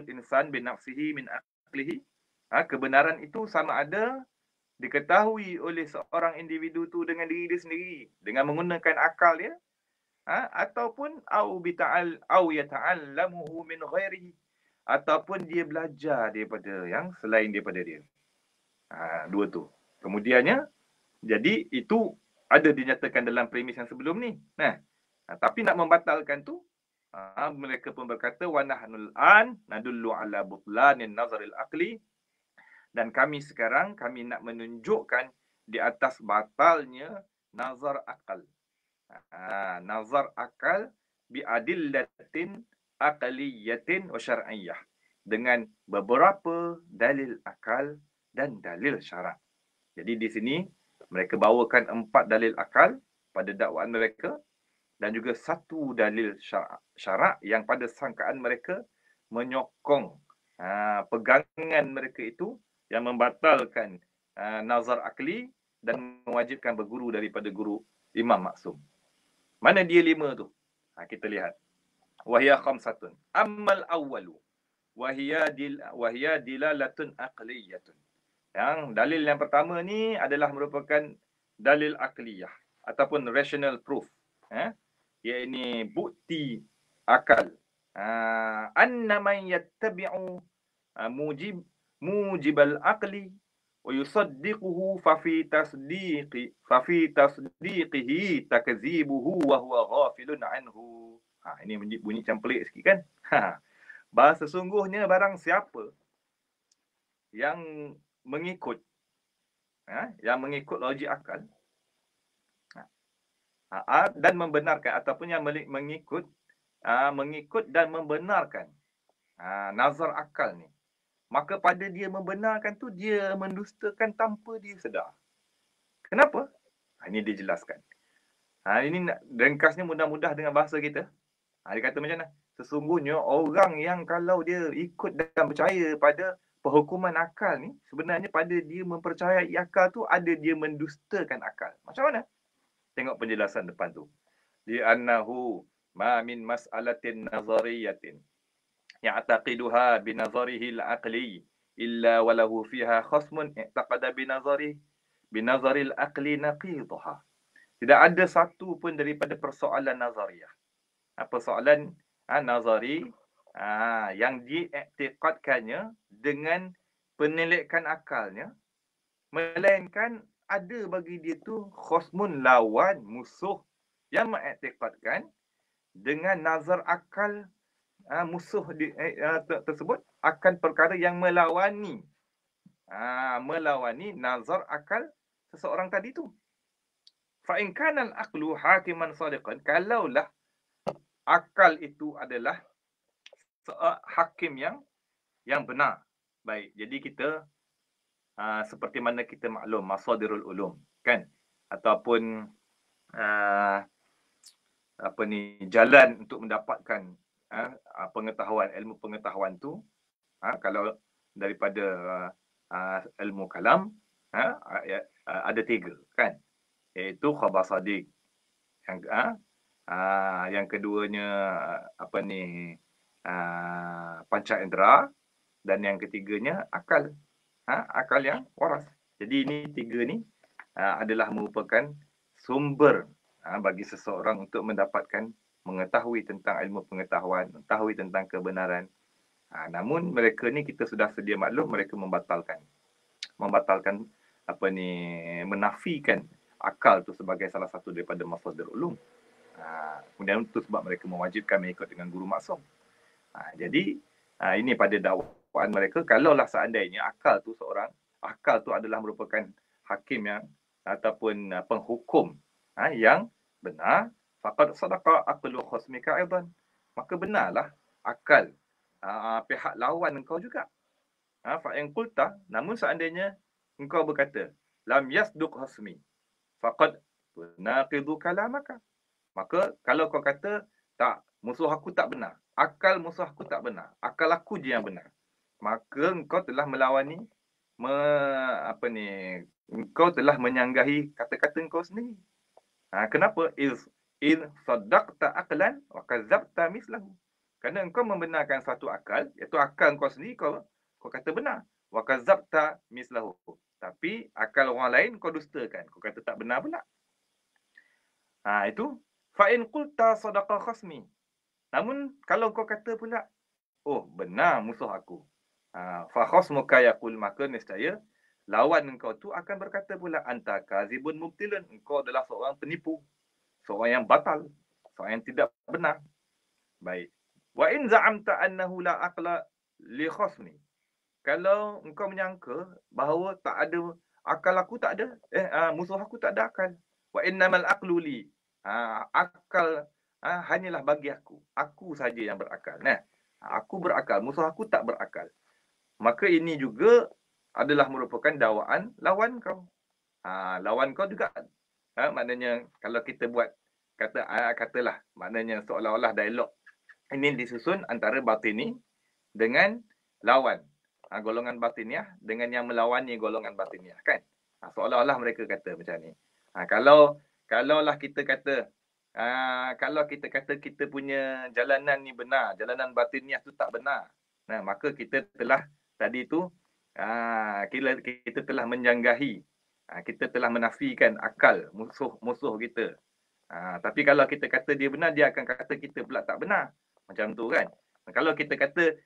al-insan bi nafsihi min aqlihi. Kebenaran itu sama ada diketahui oleh seorang individu tu dengan diri dia sendiri, dengan menggunakan akal dia, ataupun au yata'allamuhu min ghairihi, ataupun dia belajar daripada yang selain daripada dia. Dua tu. Kemudiannya, jadi itu ada dinyatakan dalam premis yang sebelum ni. Tapi nak membatalkan tu, mereka pun berkata wa nahnul an nadullu ala butlanin nazaril aqli, dan kami sekarang nak menunjukkan di atas batalnya nazar akal. Nazar akal bi adillatin aqliyatin wa syar'iyyah, dengan beberapa dalil akal dan dalil syarak. Jadi di sini mereka bawakan 4 dalil akal pada dakwaan mereka dan juga 1 dalil syarak yang pada sangkaan mereka menyokong pegangan mereka itu yang membatalkan nazar akli dan mewajibkan berguru daripada guru Imam Maksum. Mana dia 5 tu? Kita lihat. Wahya khamsatun. Ammal awwalu wahya dilalatun aqliyatun. Yang dalil yang pertama ni adalah merupakan dalil akliyah ataupun rational proof. Iaitu bukti akal. Anna man yattabi'u mujibal aqli wa yusaddiquhu fa fi tasdiqihi takzibuhu wa huwa ghafilun anhu. Ini bunyi macam pelik sikit kan? Bahasa sesungguhnya barang siapa yang mengikut logik akal dan membenarkan, ataupun yang mengikut dan membenarkan nazar akal ni, maka pada dia membenarkan tu dia mendustakan tanpa dia sedar. Kenapa? Ini dijelaskan. Ini ringkasnya mudah-mudah dengan bahasa kita. Dia kata macam mana? Sesungguhnya orang yang kalau dia ikut dan percaya pada perhukuman akal ni, sebenarnya pada dia mempercayai akal tu ada dia mendustakan akal. Macam mana? Tengok penjelasan depan tu. Li'annahu ma min mas'alatin nazariyatin ya'taqiduha binazarihi al-aqli illa walahu fiha khasmun i'taqada binazaril aqli naqidaha. Tidak ada satu pun daripada persoalan nazariyah. Persoalan nazari yang diiktikadkannya dengan penelitian akalnya, melainkan ada bagi dia tu khosmun, lawan, musuh yang mengiktikadkan dengan nazar akal musuh tersebut akan perkara yang melawani nazar akal seseorang tadi tu. Fa in kana al-aqlu hakiman sadiqan, kalaulah akal itu adalah hakim yang benar. Baik, jadi kita seperti mana kita maklum masadirul ulum kan, ataupun jalan untuk mendapatkan pengetahuan, ilmu pengetahuan tu, kalau daripada ilmu kalam ada 3 kan, iaitu khabar sadiq, yang keduanya panca indera, dan yang ketiganya akal, akal yang waras. Jadi ini 3 ni adalah merupakan sumber bagi seseorang untuk mendapatkan mengetahui tentang ilmu pengetahuan, mengetahui tentang kebenaran. Namun mereka ni kita sudah sedia maklum, mereka membatalkan menafikan akal tu sebagai salah satu daripada masdar ulum. Kemudian itu sebab mereka mewajibkan mengikut dengan guru maksum. Jadi ini pada dakwaan mereka, kalaulah seandainya akal tu adalah merupakan hakim yang ataupun penghukum yang benar, faqad sadaqa aqlu khasmika aidan, maka benarlah akal pihak lawan engkau juga. Fa in qulta, namun seandainya engkau berkata lam yasduq khasmi faqad tunaqidu kalamaka, maka kalau kau kata tak, musuh aku tak benar, akal musuh aku tak benar, akal aku je yang benar, maka engkau telah melawani engkau telah menyanggahi kata-kata engkau sendiri. Kenapa? In saddaqta aqlan wa kadzabta mislahu. Kerana engkau membenarkan satu akal, iaitu akal engkau sendiri kau kata benar. Wa kadzabta mislahu. Tapi akal orang lain kau dustakan, kau kata tak benar pula. Itu fa in qulta sadaqa khasmi. Namun kalau kau kata pula, oh benar musuh aku, fa khasmuka yaqul, maka nescaya lawan engkau tu akan berkata pula, anta kazibun mubtilun, engkau adalah seorang penipu, seorang yang batal, seorang yang tidak benar. Baik. Wa in za'amta annahu la aqla li khasmi. Kalau engkau menyangka bahawa tak ada akal, aku tak ada, musuh aku tak ada akal. Wa innamal aqlu li. Akal hanyalah bagi aku saja yang berakal. Aku berakal, musuh aku tak berakal. Maka ini juga adalah merupakan dakwaan lawan kau. Lawan kau juga. Maknanya kalau kita buat katalah, maknanya seolah-olah dialog ini disusun antara batini dengan lawan, golongan batiniah dengan yang melawani golongan batiniah, kan? Seolah-olah mereka kata macam ni. Kalaulah kita kata kalau kita kata kita punya jalanan ni benar, jalanan batiniah tu tak benar, maka kita telah tadi tu kita telah menjanggahi, kita telah menafikan akal musuh kita. Tapi kalau kita kata dia benar, dia akan kata kita pula tak benar. Macam tu kan. Kalau kita kata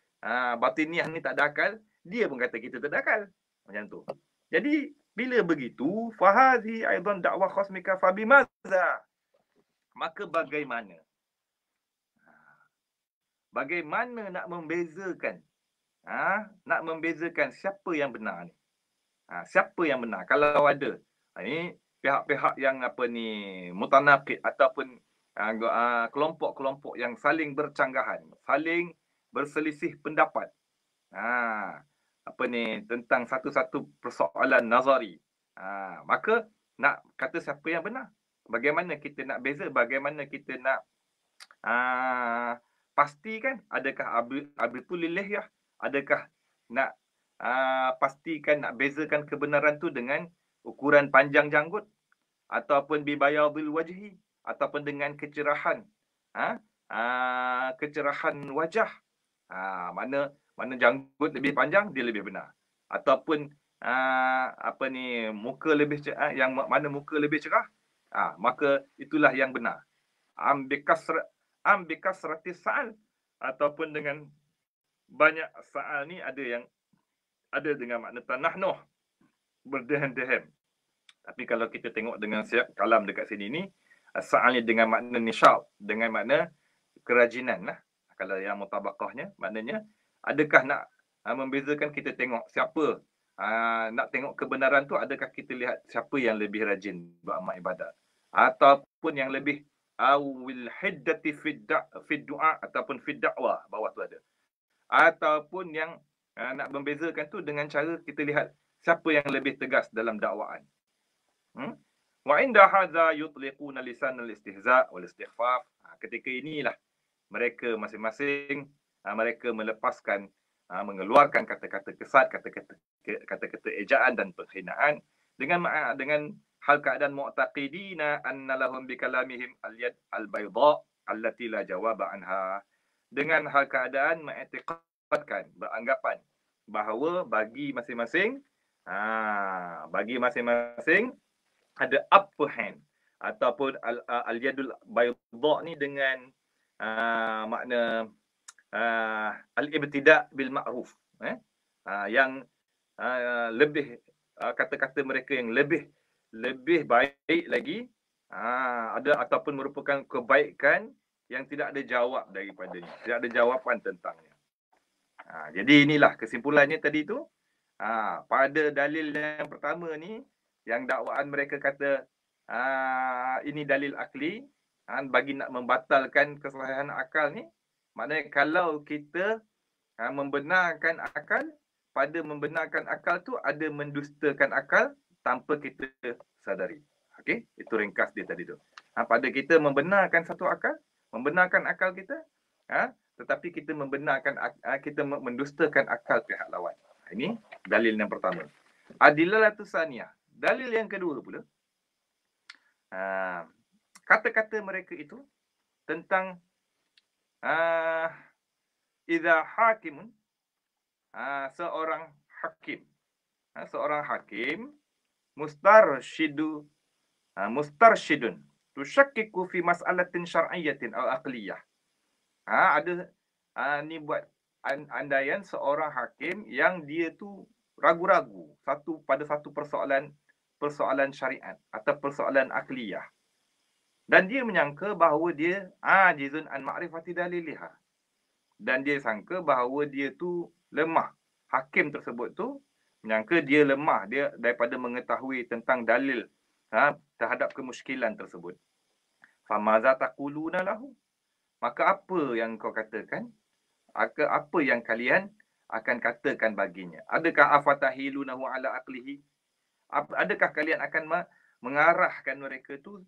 batiniah ni tak ada akal, dia pun kata kita tak ada akal. Macam tu. Jadi bila begitu, fahazi aidan dakwah khasmika fabimaza, maka bagaimana? Bagaimana nak membezakan? Nak membezakan siapa yang benar ni? Siapa yang benar? Kalau ada ini pihak-pihak yang mutanaqid ataupun kelompok-kelompok yang saling bercanggahan, saling berselisih pendapat. Tentang satu-satu persoalan nazari. Maka nak kata siapa yang benar? Bagaimana kita nak beza? Bagaimana kita nak pastikan adakah abitul lillah, adakah nak pastikan, nak bezakan kebenaran tu dengan ukuran panjang janggut ataupun bibayadil wajhi, ataupun dengan kecerahan kecerahan wajah. Mana janggut lebih panjang dia lebih benar, ataupun muka lebih yang mana muka lebih cerah, maka itulah yang benar. Ambikasrati sa'al, ataupun dengan banyak sa'al ni ada yang ada dengan makna tanahnuh, berdehem-dehem. Tapi kalau kita tengok dengan siap kalam dekat sini ni, sa'al ni dengan makna nisyab, dengan makna kerajinan lah. Kalau yang mutabaqahnya, maknanya adakah nak membezakan, kita tengok siapa nak tengok kebenaran tu, adakah kita lihat siapa yang lebih rajin beramal ibadat, ataupun yang lebih awil hiddati fi du'a ataupun fi da'wah, bawah tu ada, ataupun yang nak membezakan tu dengan cara kita lihat siapa yang lebih tegas dalam dakwaan. Wa inda hadza yutliquna lisan al-istihza' wal istighfaf. Ketika inilah mereka masing-masing mereka melepaskan, mengeluarkan kata-kata kesat, kata-kata ejaan dan penghinaan dengan hal keadaan mu'taqidina anna lahum bi kalamihim al-yad al-bayda allati la jawaba anha, dengan hal keadaan mengiktikadkan, beranggapan bahawa bagi masing-masing ada upper hand, ataupun al-yadul bayda ni dengan makna al-ibtida' bil ma'ruf, yang lebih kata-kata mereka yang lebih baik lagi, ada ataupun merupakan kebaikan yang tidak ada jawab daripadanya, tidak ada jawapan tentangnya. Jadi inilah kesimpulannya tadi tu. Pada dalil yang pertama ni, yang dakwaan mereka kata ini dalil akli, bagi nak membatalkan kesahihan akal ni, maknanya kalau kita membenarkan akal, pada membenarkan akal tu ada mendustakan akal tanpa kita sadari. Okey, itu ringkas dia tadi tu. Pada kita membenarkan satu akal, membenarkan akal kita, tetapi kita membenarkan, kita mendustakan akal pihak lawan. Ini dalil yang pertama. Adillalatus saniyah. Dalil yang kedua pula, kata-kata mereka itu tentang idza hakimun, seorang hakim mustarsyidun tusyakkiku fi mas'alatin syar'iyyatin aw aqliyah. Ada ni buat andaian seorang hakim yang dia tu ragu-ragu pada satu persoalan syariat atau persoalan akliyah, dan dia menyangka bahawa dia ajizun an ma'rifati daliliha, dan dia sangka bahawa dia tu lemah. Hakim tersebut tu menyangka dia lemah, dia daripada mengetahui tentang dalil terhadap kemusykilan tersebut. Famaza taquluna lahu, maka apa yang kau katakan? Apa yang kalian akan katakan baginya? Adakah afatahilunahu ala aqlihi? Adakah kalian akan mengarahkan mereka tu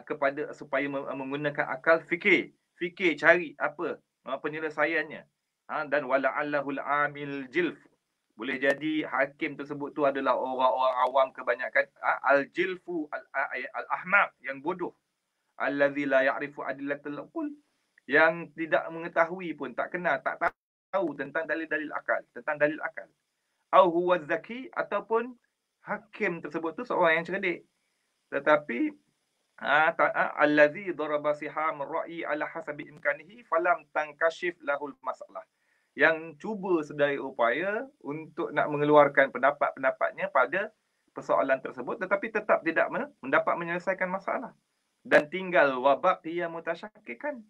kepada supaya menggunakan akal, fikir cari apa penyelesaiannya, dan wala'allahul amil jilf, boleh jadi hakim tersebut tu adalah orang-orang awam kebanyakan, al-jilfu al-ahmaq, yang bodoh, allazi la ya'rifu adillatul uqul, yang tidak mengetahui pun, tak kenal, tak tahu tentang dalil-dalil akal, au huwa zaki, ataupun hakim tersebut tu seorang yang cerdik, tetapi allazi daraba siham ar-ra'yi ala hasabi imkanihi falam tankashif lahul masalah, yang cuba sedaya upaya untuk nak mengeluarkan pendapat-pendapatnya pada persoalan tersebut, tetapi tetap tidak mendapat menyelesaikan masalah, dan tinggal wabaqiya mutasyakkikan.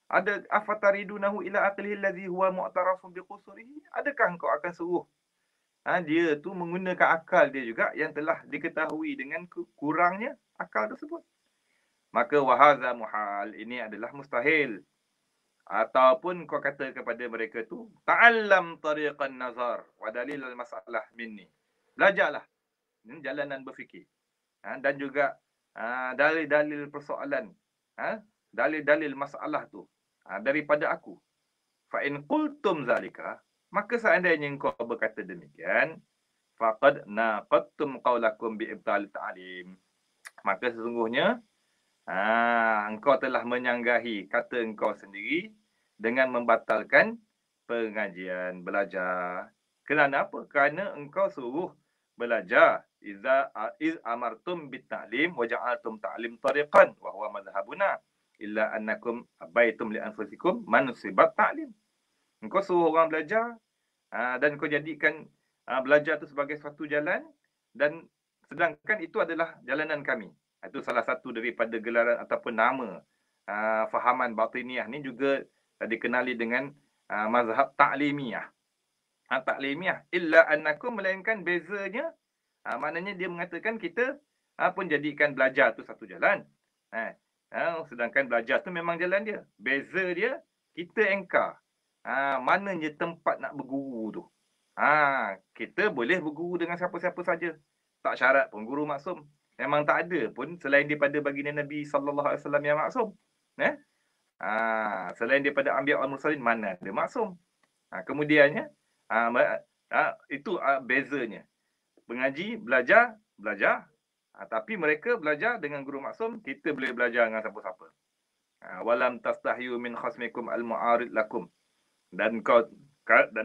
Ada afataridunahu ila aqlihi allazi huwa mu'tarafun biqusurihi, adakah engkau akan suruh dia tu menggunakan akal dia juga yang telah diketahui dengan kurangnya akal tersebut? Maka wahaza muhal, ini adalah mustahil. Ataupun kau kata kepada mereka tu, ta'allam tariqan nazar wa dalil al-masalah minni, belajarlah jalanan berfikir, dan juga dalil-dalil persoalan, dalil-dalil masalah tu daripada aku. Fa in qultum zalika, maka seandainya engkau berkata demikian, faqad naqadtum qawlakum bi ibtal ta'lim, maka sesungguhnya engkau telah menyanggahi kata engkau sendiri dengan membatalkan pengajian belajar. Kerana apa? Kerana engkau suruh belajar. Iz amartum bit ta'lim wa ja'altum ta'lim tariqan wa huwa madhhabuna illa annakum abaitum li anfusikum mansibat ta'lim. Engkau suruh orang belajar, dan kau jadikan belajar itu sebagai suatu jalan, dan sedangkan itu adalah jalanan kami. Itu salah satu daripada gelaran ataupun nama fahaman batiniyah ni, juga dikenali dengan mazhab ta'limiyah. Ta'limiyah illa annakum, melainkan bezanya, maknanya dia mengatakan kita pun jadikan belajar tu satu jalan, sedangkan belajar tu memang jalan dia. Beza dia, kita engkar mananya tempat nak berguru tu. Kita boleh berguru dengan siapa-siapa saja, tak syarat pun guru maksum. Memang tak ada pun selain daripada baginda Nabi sallallahu alaihi wasallam yang maksum. Selain daripada anbiya wal mursalin, mana ada maksum. Kemudiannya itu bezanya. Mengaji, belajar, tapi mereka belajar dengan guru maksum, kita boleh belajar dengan siapa-siapa. Walam tastahyu min khasmikum al-mu'arid lakum, dan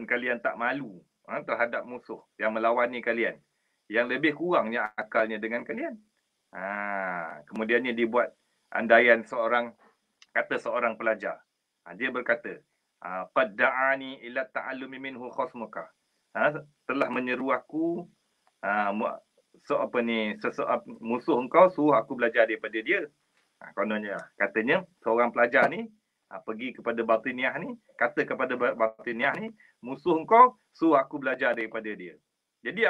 kalian tak malu terhadap musuh yang melawani kalian, yang lebih kurangnya akalnya dengan kalian. Kemudiannya dibuat andaian seorang pelajar. Dia berkata, qad da'ani ila ta'allumi minhu khasmuka. Telah menyeru aku musuh engkau suruh aku belajar daripada dia. Kononnya katanya seorang pelajar ni pergi kepada batiniah ni, kata kepada batiniah ni, musuh engkau suruh aku belajar daripada dia. Jadi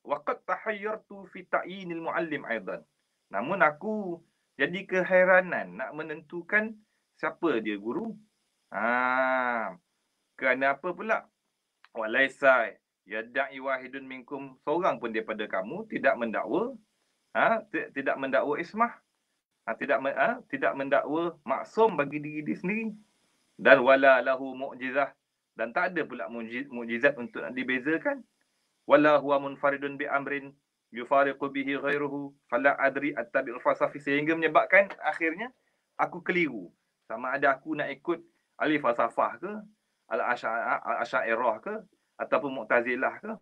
waqad tahayyartu fi ta'yinil muallim aidan. Namun aku jadi keheranan nak menentukan siapa dia guru. Kerana apa pula? Walaisa yadda'i wahidun minkum, seorang pun daripada kamu tidak mendakwa tidak mendakwa ismah, tidak mendakwa maksum bagi diri dia sendiri, dan wala lahu mu'jizah, dan tak ada pula mukjizat untuk nak dibezakan, wala huwa munfaridun bi amrin yufariqu bihi ghairuhu fala adri attabi'ul falsafi, sehingga menyebabkan akhirnya aku keliru sama ada aku nak ikut ahli falsafah ke, al-asy'ariyah ke, ataupun mu'tazilah ke.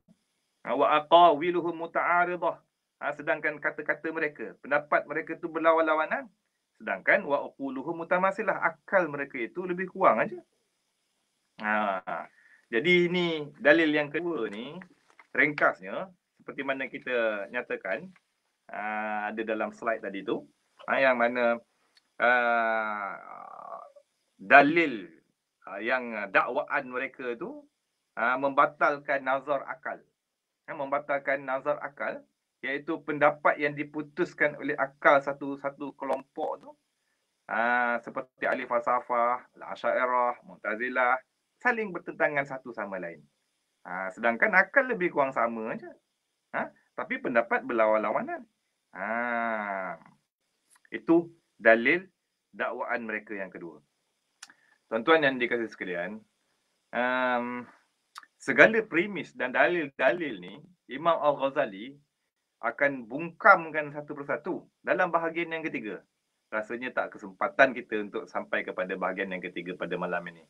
Wa aqawiluhum muta'aridah, sedangkan kata-kata mereka, pendapat mereka itu berlawan-lawanan, sedangkan wa uquluhum mutamasilah, akal mereka itu lebih kurang aja. Jadi ini dalil yang kedua ni, ringkasnya seperti mana kita nyatakan ada dalam slide tadi tu, yang mana dalil yang dakwaan mereka tu membatalkan nazar akal. Membatalkan nazar akal, iaitu pendapat yang diputuskan oleh akal satu kelompok tu, seperti ahli falsafah, al-asy'ariyah, mu'tazilah, saling bertentangan satu sama lain. Sedangkan akal lebih kurang sama aja. Tapi pendapat berlawan-lawanan. Itu dalil dakwaan mereka yang kedua. Tuan-tuan yang dikasihi sekalian, segala premis dan dalil-dalil ni Imam Al-Ghazali akan bungkamkan satu persatu dalam bahagian yang ketiga. Rasanya tak kesempatan kita untuk sampai kepada bahagian yang ketiga pada malam ini.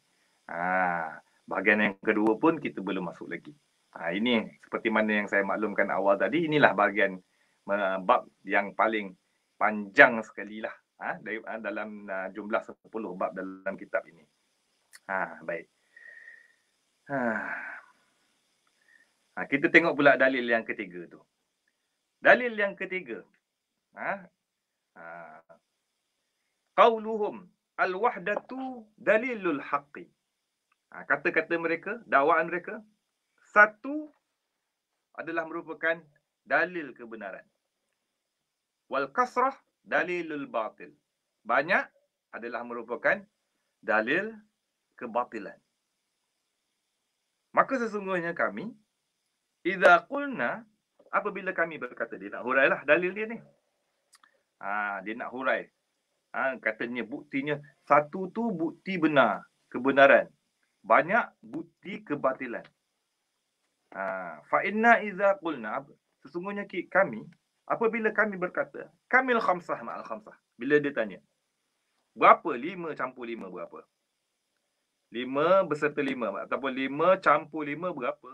Bahagian yang kedua pun kita belum masuk lagi. Ini seperti mana yang saya maklumkan awal tadi, inilah bahagian bab yang paling panjang sekali lah dalam jumlah 10 bab dalam kitab ini. Baik. Kita tengok pula dalil yang ketiga tu. Dalil yang ketiga, qauluhum al-wahdatu dalilul haqqi. Kata-kata mereka, dakwaan mereka, satu adalah merupakan dalil kebenaran. Wal kasrah dalilul batil. Banyak adalah merupakan dalil kebatilan. Maka sesungguhnya kami, idza qulna, apabila kami berkata, dia nak hurailah dalil dia ni. Dia nak hurai. Katanya buktinya, satu tu bukti benar, kebenaran. Banyak bukti kebatilan. Fa inna idza qulna, sesungguhnya kami, apabila kami berkata, kamil khamsah ma'al khamsah. Bila dia tanya, berapa 5 campur 5 berapa? 5 beserta 5 ataupun 5 campur 5 berapa?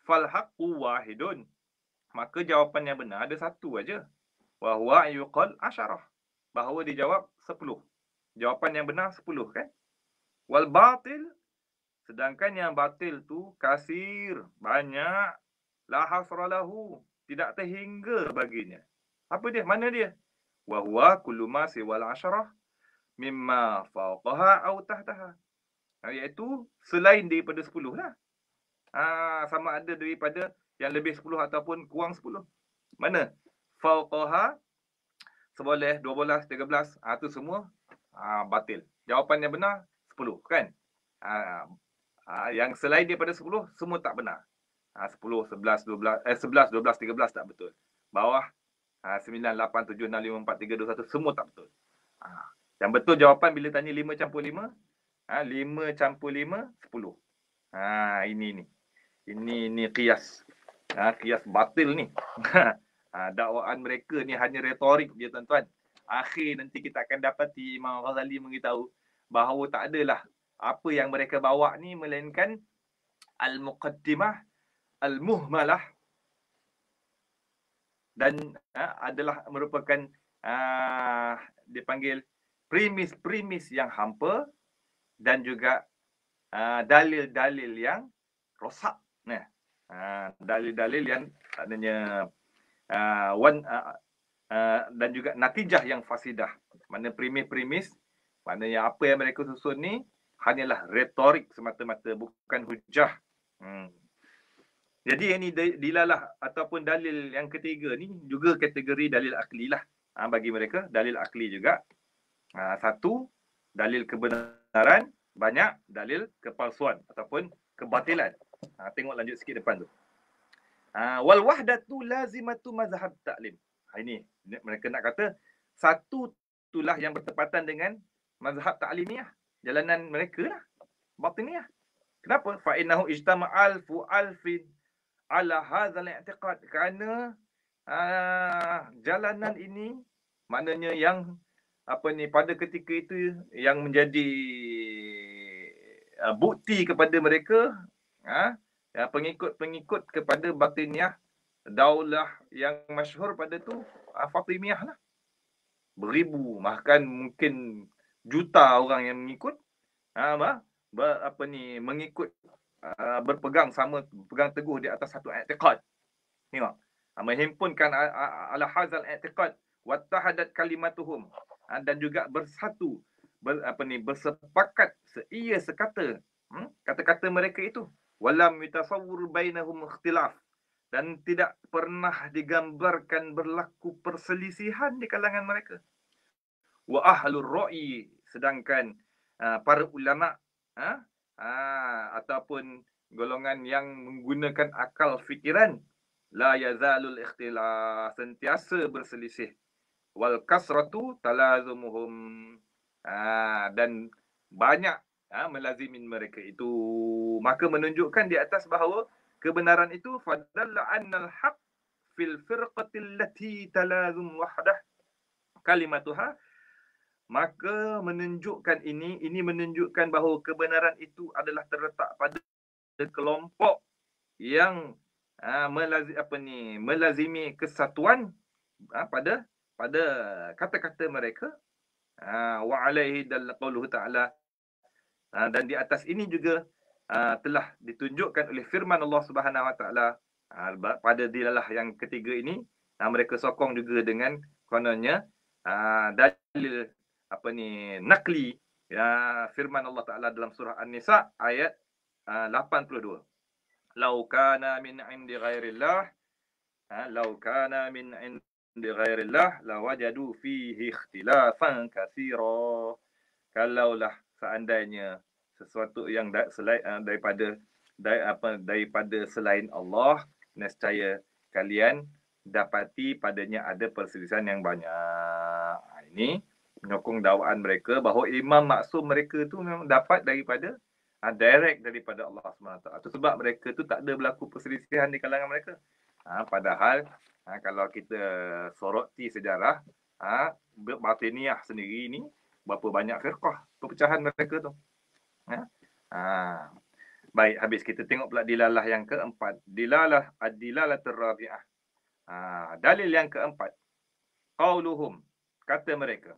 Fal haqqu wahidun. Maka jawapan yang benar ada satu aja. Wa huwa yuqal asyarah. Bahawa dijawab 10. Jawapan yang benar 10 kan? Wal batil, sedangkan yang batil tu kasir, banyak, la hasra lahu, tidak terhingga baginya. Apa dia? Mana dia? Wa huwa kullu ma siwal asyarah mimma fawqaha aw tahtaha. Iaitu selain daripada 10 lah. Sama ada daripada yang lebih 10 ataupun kurang 10. Mana? Fawqaha, 11, 12, 13, itu semua batil. Jawapan yang benar 10 kan? Yang selain daripada 10 semua tak benar. 10, 11, 12, 11, 12, 13 tak betul. Bawah 9, 8, 7, 6, 5, 4, 3, 2, 1 semua tak betul. Yang betul jawapan bila tanya 5 campur 5, 5 campur 5, 10. Ini qiyas. Qiyas batil ni. Dakwaan mereka ni hanya retorik je tuan-tuan. Akhir nanti kita akan dapati Imam Ghazali memberitahu bahawa tak adalah apa yang mereka bawa ni melainkan al-muqaddimah al-muhmalah, dan adalah merupakan dipanggil premis-premis yang hampa dan juga dalil-dalil yang rosak. Nah, dalil-dalil yang adanya dan juga natijah yang fasidah. Mana premis, maknanya apa yang mereka susun ni hanyalah retorik semata-mata, bukan hujah. Jadi yang ni dilalah ataupun dalil yang ketiga ni juga kategori dalil akli lah. Bagi mereka dalil akli juga. Satu, dalil kebenaran, banyak dalil kepalsuan ataupun kebatilan. Tengok lanjut sikit depan tu. Wal wahdatu lazimatu mazhab ta'lim. Ini mereka nak kata satu itulah yang bertepatan dengan mazhab ta'limiyah, jalanan mereka lah, batiniyah. Kenapa? Fa innahu ijtama'al fu'alfin ala hadzal i'tiqad, kerana jalanan ini maknanya yang pada ketika itu yang menjadi bukti kepada mereka, pengikut kepada batiniyah daulah yang masyhur pada tu Fatimiyah lah. Beribu, bahkan mungkin juta orang yang mengikut mengikut berpegang teguh di atas satu i'tiqad. Tengok, menghimpunkan ala hadzal i'tiqad wattahadat kalimatuhum, dan juga bersatu bersepakat seia sekata kata-kata mereka itu, walam yatasawwur bainahum ikhtilaf, dan tidak pernah digambarkan berlaku perselisihan di kalangan mereka. Wa ahlur ra'i, sedangkan para ulama ataupun golongan yang menggunakan akal fikiran, la yazalul ikhtilaf, sentiasa berselisih, wal kasratu talazumuhum, dan banyak melazimin mereka itu, maka menunjukkan di atas bahawa kebenaran itu fadalla annal haq fil firqatil lati talazum wahdah kalimatuha, maka menunjukkan ini menunjukkan bahawa kebenaran itu adalah terletak pada kelompok yang melazimi kesatuan pada kata-kata mereka, wa alaihi dalla qauluhu ta'ala, dan di atas ini juga telah ditunjukkan oleh firman Allah Subhanahu wa taala pada dilalah yang ketiga ini. Mereka sokong juga dengan kononnya dalil nakli, firman Allah taala dalam surah An-Nisa ayat 82. Lau kana min indi ghairillah lawajadu fihi ikhtilafan katsira. Kalaulah seandainya sesuatu yang daripada selain Allah, nescaya kalian dapati padanya ada perselisihan yang banyak. Ini menyokong dakwaan mereka bahawa imam maksum mereka tu memang dapat daripada direct daripada Allah SWT. Itu sebab mereka tu tak ada berlaku perselisihan di kalangan mereka. Padahal kalau kita soroti sejarah batiniyah sendiri ni, berapa banyak firqah perpecahan mereka tu. Baik, habis kita tengok pula dilalah yang keempat. Dilalah ad-dilalatur rabi'ah. Dalil yang keempat. Qauluhum, kata mereka.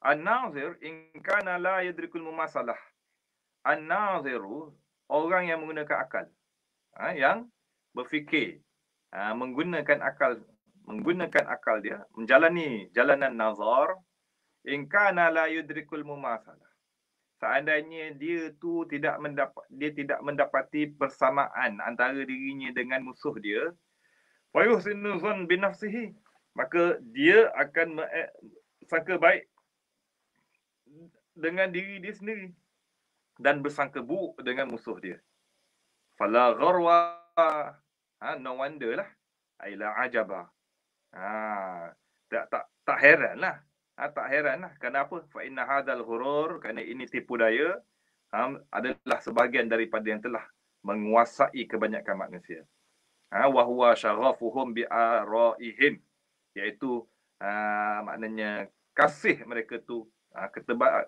An-nazir in kana la yadrikul mumasalah. An-naziru, orang yang menggunakan akal. Yang berfikir, menggunakan akal dia, menjalani jalanan nazar. In kana la yudrikul mumasalah, seandainya dia tu tidak mendapati persamaan antara dirinya dengan musuh dia, wa yuhsinu zan bi nafsihi, maka dia akan sangka baik dengan diri dia sendiri dan bersangka buruk dengan musuh dia. Fala gharwa, no wonder lah, aila ajaba, tak heranlah. Tak heranlah. Kenapa? Fa inna hadzal ghurur, kerana ini tipu daya adalah sebahagian daripada yang telah menguasai kebanyakan manusia. Wa huwa syaghafuhum bi araihim, iaitu maknanya kasih mereka tu,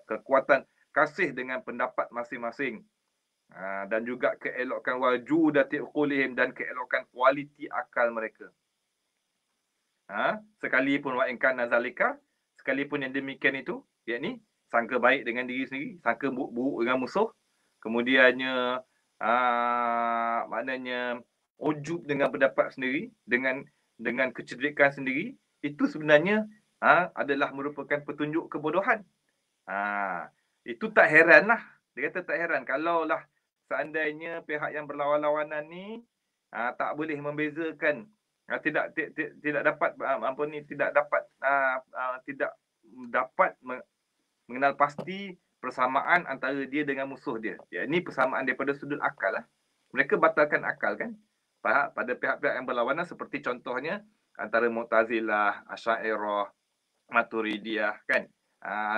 kekuatan kasih dengan pendapat masing-masing, dan juga keelokan wajudati uqulihim, dan keelokan kualiti akal mereka. Sekalipun wa in kana zalika, sekalipun yang demikian itu, yakni sangka baik dengan diri sendiri, sangka buruk dengan musuh, kemudiannya maknanya ujub dengan pendapat sendiri, dengan kecerdikan sendiri, itu sebenarnya adalah merupakan petunjuk kebodohan. Itu tak heranlah. Dia kata tak heran kalaulah seandainya pihak yang berlawan-lawanan ni tak boleh membezakan, tidak dapat tidak dapat mengenal pasti persamaan antara dia dengan musuh dia. Ya, ini persamaan daripada sudut akal lah. Mereka batalkan akal kan pada pihak-pihak yang berlawanan, seperti contohnya antara Mu'tazilah, Asy'ariyah, Maturidiyah kan,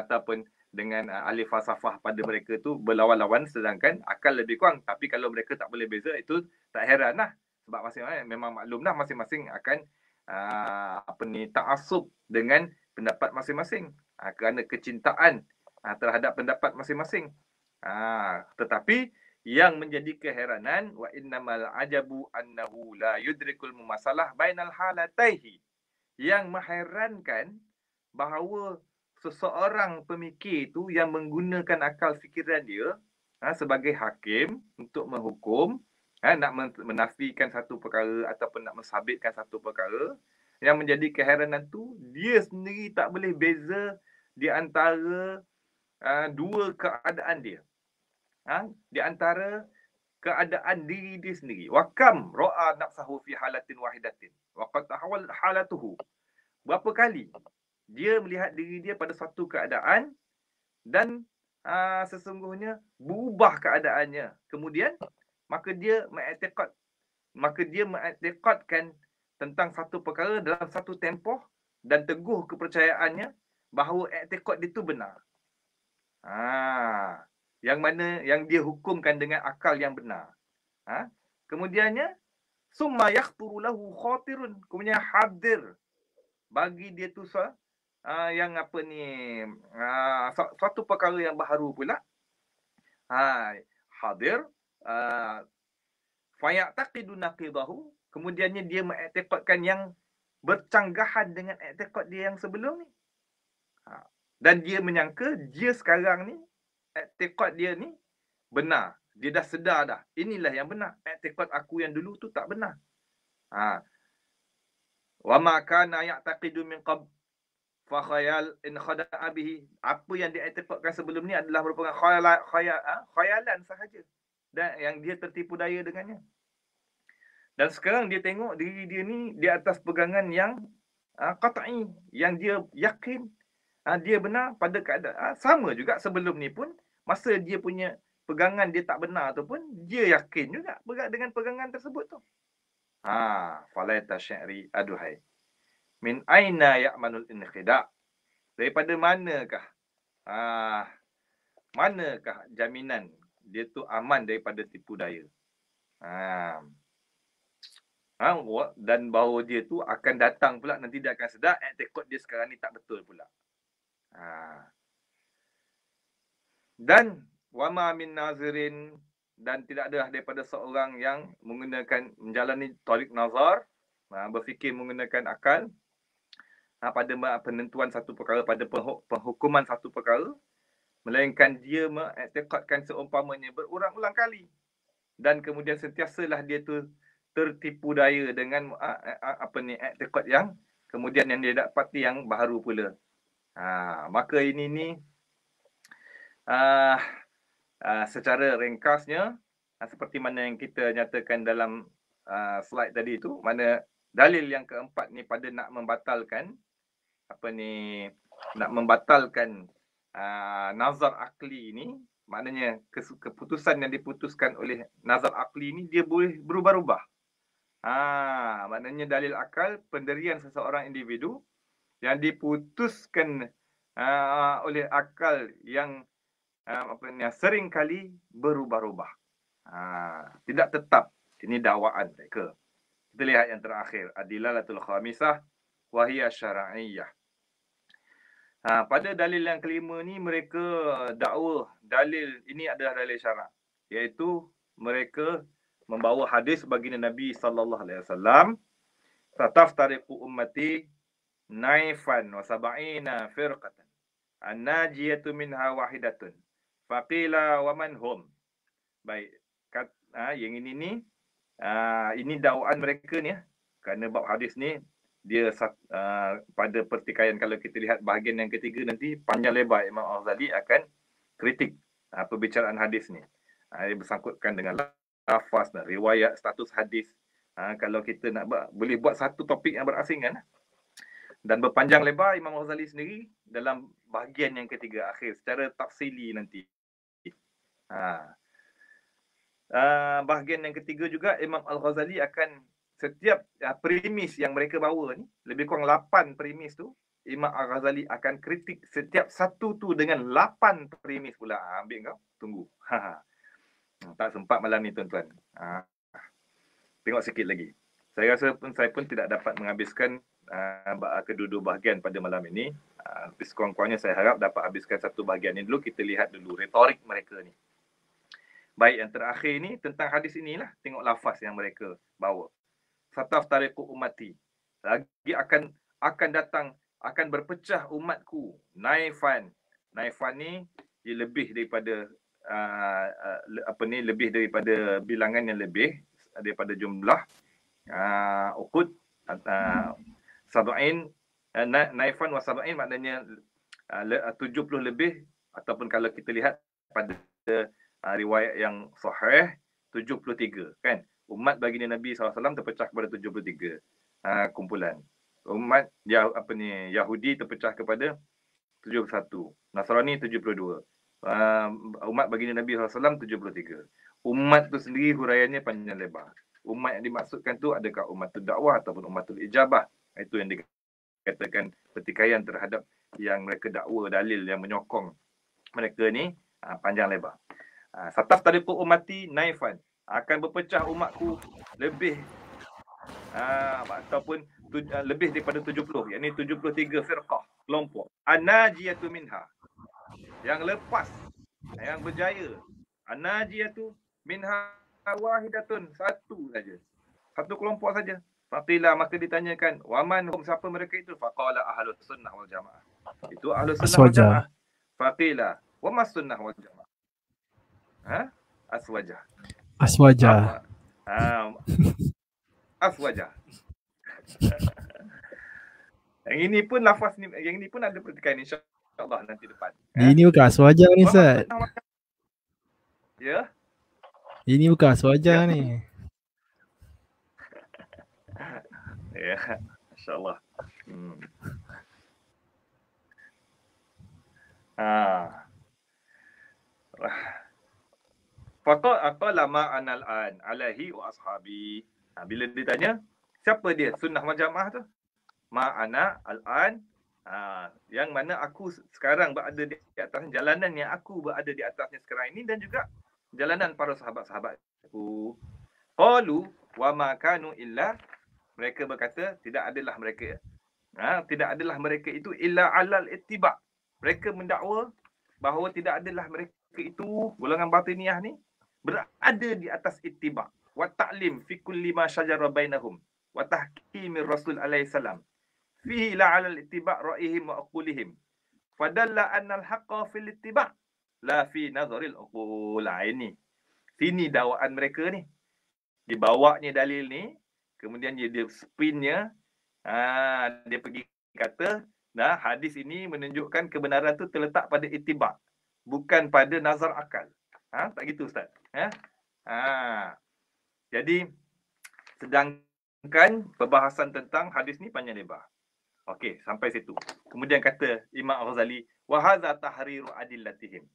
ataupun dengan ahli falsafah pada mereka tu berlawan-lawan, sedangkan akal lebih kurang. Tapi kalau mereka tak boleh beza, itu tak heran lah. Sebab masing-masing memang maklum lah, masing-masing akan ta'assub dengan pendapat masing-masing, kerana kecintaan terhadap pendapat masing-masing. Tetapi yang menjadi keheranan, wa innamal ajabu annahu la yudrikul mumasalah bainal halataihi. Yang mengherankan bahawa seseorang pemikir itu yang menggunakan akal fikiran dia sebagai hakim untuk menghukum, nak menafikan satu perkara ataupun nak mensabitkan satu perkara, yang menjadi keheranan tu dia sendiri tak boleh beza di antara dua keadaan dia. Di antara keadaan diri dia sendiri. Wa kam ra'a nafsahu fi halatin wahidatin wa qad tahawal halatuhu. Berapa kali dia melihat diri dia pada satu keadaan dan sesungguhnya berubah keadaannya. Kemudian maka dia mengiktikadkan tentang satu perkara dalam satu tempoh dan teguh kepercayaannya bahawa iktikad itu benar. Yang mana yang dia hukumkan dengan akal yang benar. Kemudiannya summa yakhturu lahu khatirun, kemudian hadir bagi dia tu yang suatu perkara yang baharu pula. Hadir fayataqidu naqidahu, kemudiannya dia mengiktikadkan yang bercanggahan dengan iktikad dia yang sebelum ni. Dan dia menyangka dia sekarang ni, iktikad dia ni benar. Dia dah sedar dah, inilah yang benar. Iktikad aku yang dulu tu tak benar. Wa ma kana ya'taqidu min qabl fa khayal in khada'a bihi. Apa yang diiktikadkan sebelum ni adalah merupakan khayalan sahaja, dan yang dia tertipu daya dengannya. Dan sekarang dia tengok diri dia ni di atas pegangan yang qat'i, yang dia yakin dia benar pada keadaan sama juga sebelum ni pun, masa dia punya pegangan dia tak benar tu pun dia yakin juga dengan pegangan tersebut tu. Falaita syi'ri, aduhai, min aina ya'manul inkhida', daripada manakah jaminan dia tu aman daripada tipu daya. Dan bahawa dia tu akan datang pula, nanti dia akan sedar iktikad dia sekarang ni tak betul pula. Dan wama min nazirin, dan tidak ada daripada seorang yang menjalani tarik nazar, berfikir menggunakan akal pada penentuan satu perkara, pada penghukuman satu perkara, melainkan dia mengiktikadkan seumpamanya berulang-ulang kali, dan kemudian sentiasalah dia tu tertipu daya dengan iktikad yang kemudian yang dia dapati yang baharu pula. Maka ini secara ringkasnya, seperti mana yang kita nyatakan dalam slide tadi itu, mana dalil yang keempat ni pada nak membatalkan nazar akli ni, maknanya keputusan yang diputuskan oleh nazar akli ni dia boleh berubah-ubah. Maknanya dalil akal, pendirian seseorang individu yang diputuskan oleh akal yang sering kali berubah-ubah, tidak tetap. Ini dakwaan mereka. Kita lihat yang terakhir, adilalatul khamisah wa hiya syar'iyyah. Pada dalil yang kelima ni, mereka dakwa dalil ini adalah dalil syarak, iaitu mereka membawa hadis baginda Nabi sallallahu alaihi wasallam, "Tataftariqu ummati naifan wa sab'ina firqatan, an-najiyatu minha wahidatun." Faqila wa man hum? Baik. Yang ini ni, ini dakwaan mereka ni. Kerana bab hadis ni, dia pada pertikaian, kalau kita lihat bahagian yang ketiga nanti, panjang lebar Imam Al-Ghazali akan kritik perbicaraan hadis ni. Dia bersangkutkan dengan lafaz dan riwayat, status hadis. Kalau kita nak boleh buat satu topik yang berasingan. Dan berpanjang lebar Imam Al-Ghazali sendiri dalam bahagian yang ketiga akhir secara tafsili nanti. Bahagian yang ketiga juga, Imam Al-Ghazali akan setiap premis yang mereka bawa ni, lebih kurang 8 premis tu, Imam Al-Ghazali akan kritik setiap satu tu dengan 8 premis pula. Ambil kau, tunggu. Tak sempat malam ni tuan-tuan. Tengok sikit lagi. Saya rasa saya pun tidak dapat menghabiskan kedua-dua bahagian pada malam ini. Tapi sekurang-kurangnya saya harap dapat habiskan satu bahagian ini dulu. Kita lihat dulu retorik mereka ni. Baik, yang terakhir ni tentang hadis inilah. Tengok lafaz yang mereka bawa. Sataftariqu ummati. Lagi akan datang, akan berpecah umatku. Naifan. Naifan ni dia lebih daripada lebih daripada bilangan yang lebih daripada jumlah. Uqud sab'in, naifan wa sab'in maknanya 70 lebih, ataupun kalau kita lihat pada riwayat yang sahih 73 kan. Umat baginda Nabi SAW terpecah kepada 73 kumpulan. Umat Yahudi terpecah kepada 71, Nasrani 72, umat baginda Nabi SAW 73. Umat tu sendiri huraiannya panjang lebar. Umat yang dimaksudkan tu adakah umatul dakwah ataupun umatul ijabah? Itu yang dikatakan pertikaian terhadap yang mereka dakwa, dalil yang menyokong mereka ni panjang lebar. Sataftariqu ummati naifan, akan berpecah umatku lebih ataupun lebih daripada 70, yakni 73 firqah, kelompok. An-najiyatu minha, yang lepas, yang berjaya. An-najiyatu minha wahidatun, satu saja, satu kelompok saja. Faqila, maka ditanyakan, waman hum, siapa mereka itu? Faqala ahlus sunnah wal jamaah, itu ahlus sunnah wal jamaah. Faqila wamas sunnah wal jamaah? Aswajah. Aswajah. Yang ini pun lafaz ni, yang ini pun ada pertikaian insya-Allah nanti depan. Ini bukan aswajah ni, Ustaz. Ya. Ini bukan aswajah ni. Ya, insya-Allah. Faqala ma'anal an alaihi wa ashabi. Bila ditanya, siapa dia sunnah wal jamaah tu? Ma'ana al-an, yang mana aku sekarang berada di atas jalanan yang aku berada di atasnya sekarang ini, dan juga jalanan para sahabat-sahabatku. Qalu wa ma kanu illa, mereka berkata tidak adalah mereka itu illa alal ittiba. Mereka mendakwa bahawa tidak adalah mereka itu, golongan batiniyah ni, berada di atas ittiba wa ta'lim fi kulli ma syajara bainahum wa tahkimir rasul alaihi salam fihi la 'ala al-ittiba' ra'ihim wa aqulihim fadalla anna al-haqqa fil ittiba' la fi nazaril uqul. Ini sini dakwaan mereka ni, dibawanya dalil ni, kemudian dia spinnya, dia pergi kata hadis ini menunjukkan kebenaran tu terletak pada ittiba', bukan pada nazar akal. Tak gitu, Ustaz? Jadi sedangkan perbahasan tentang hadis ni panjang lebar. Okey, sampai situ. Kemudian kata Imam Al-Ghazali, wa hadza tahriru adillatihim.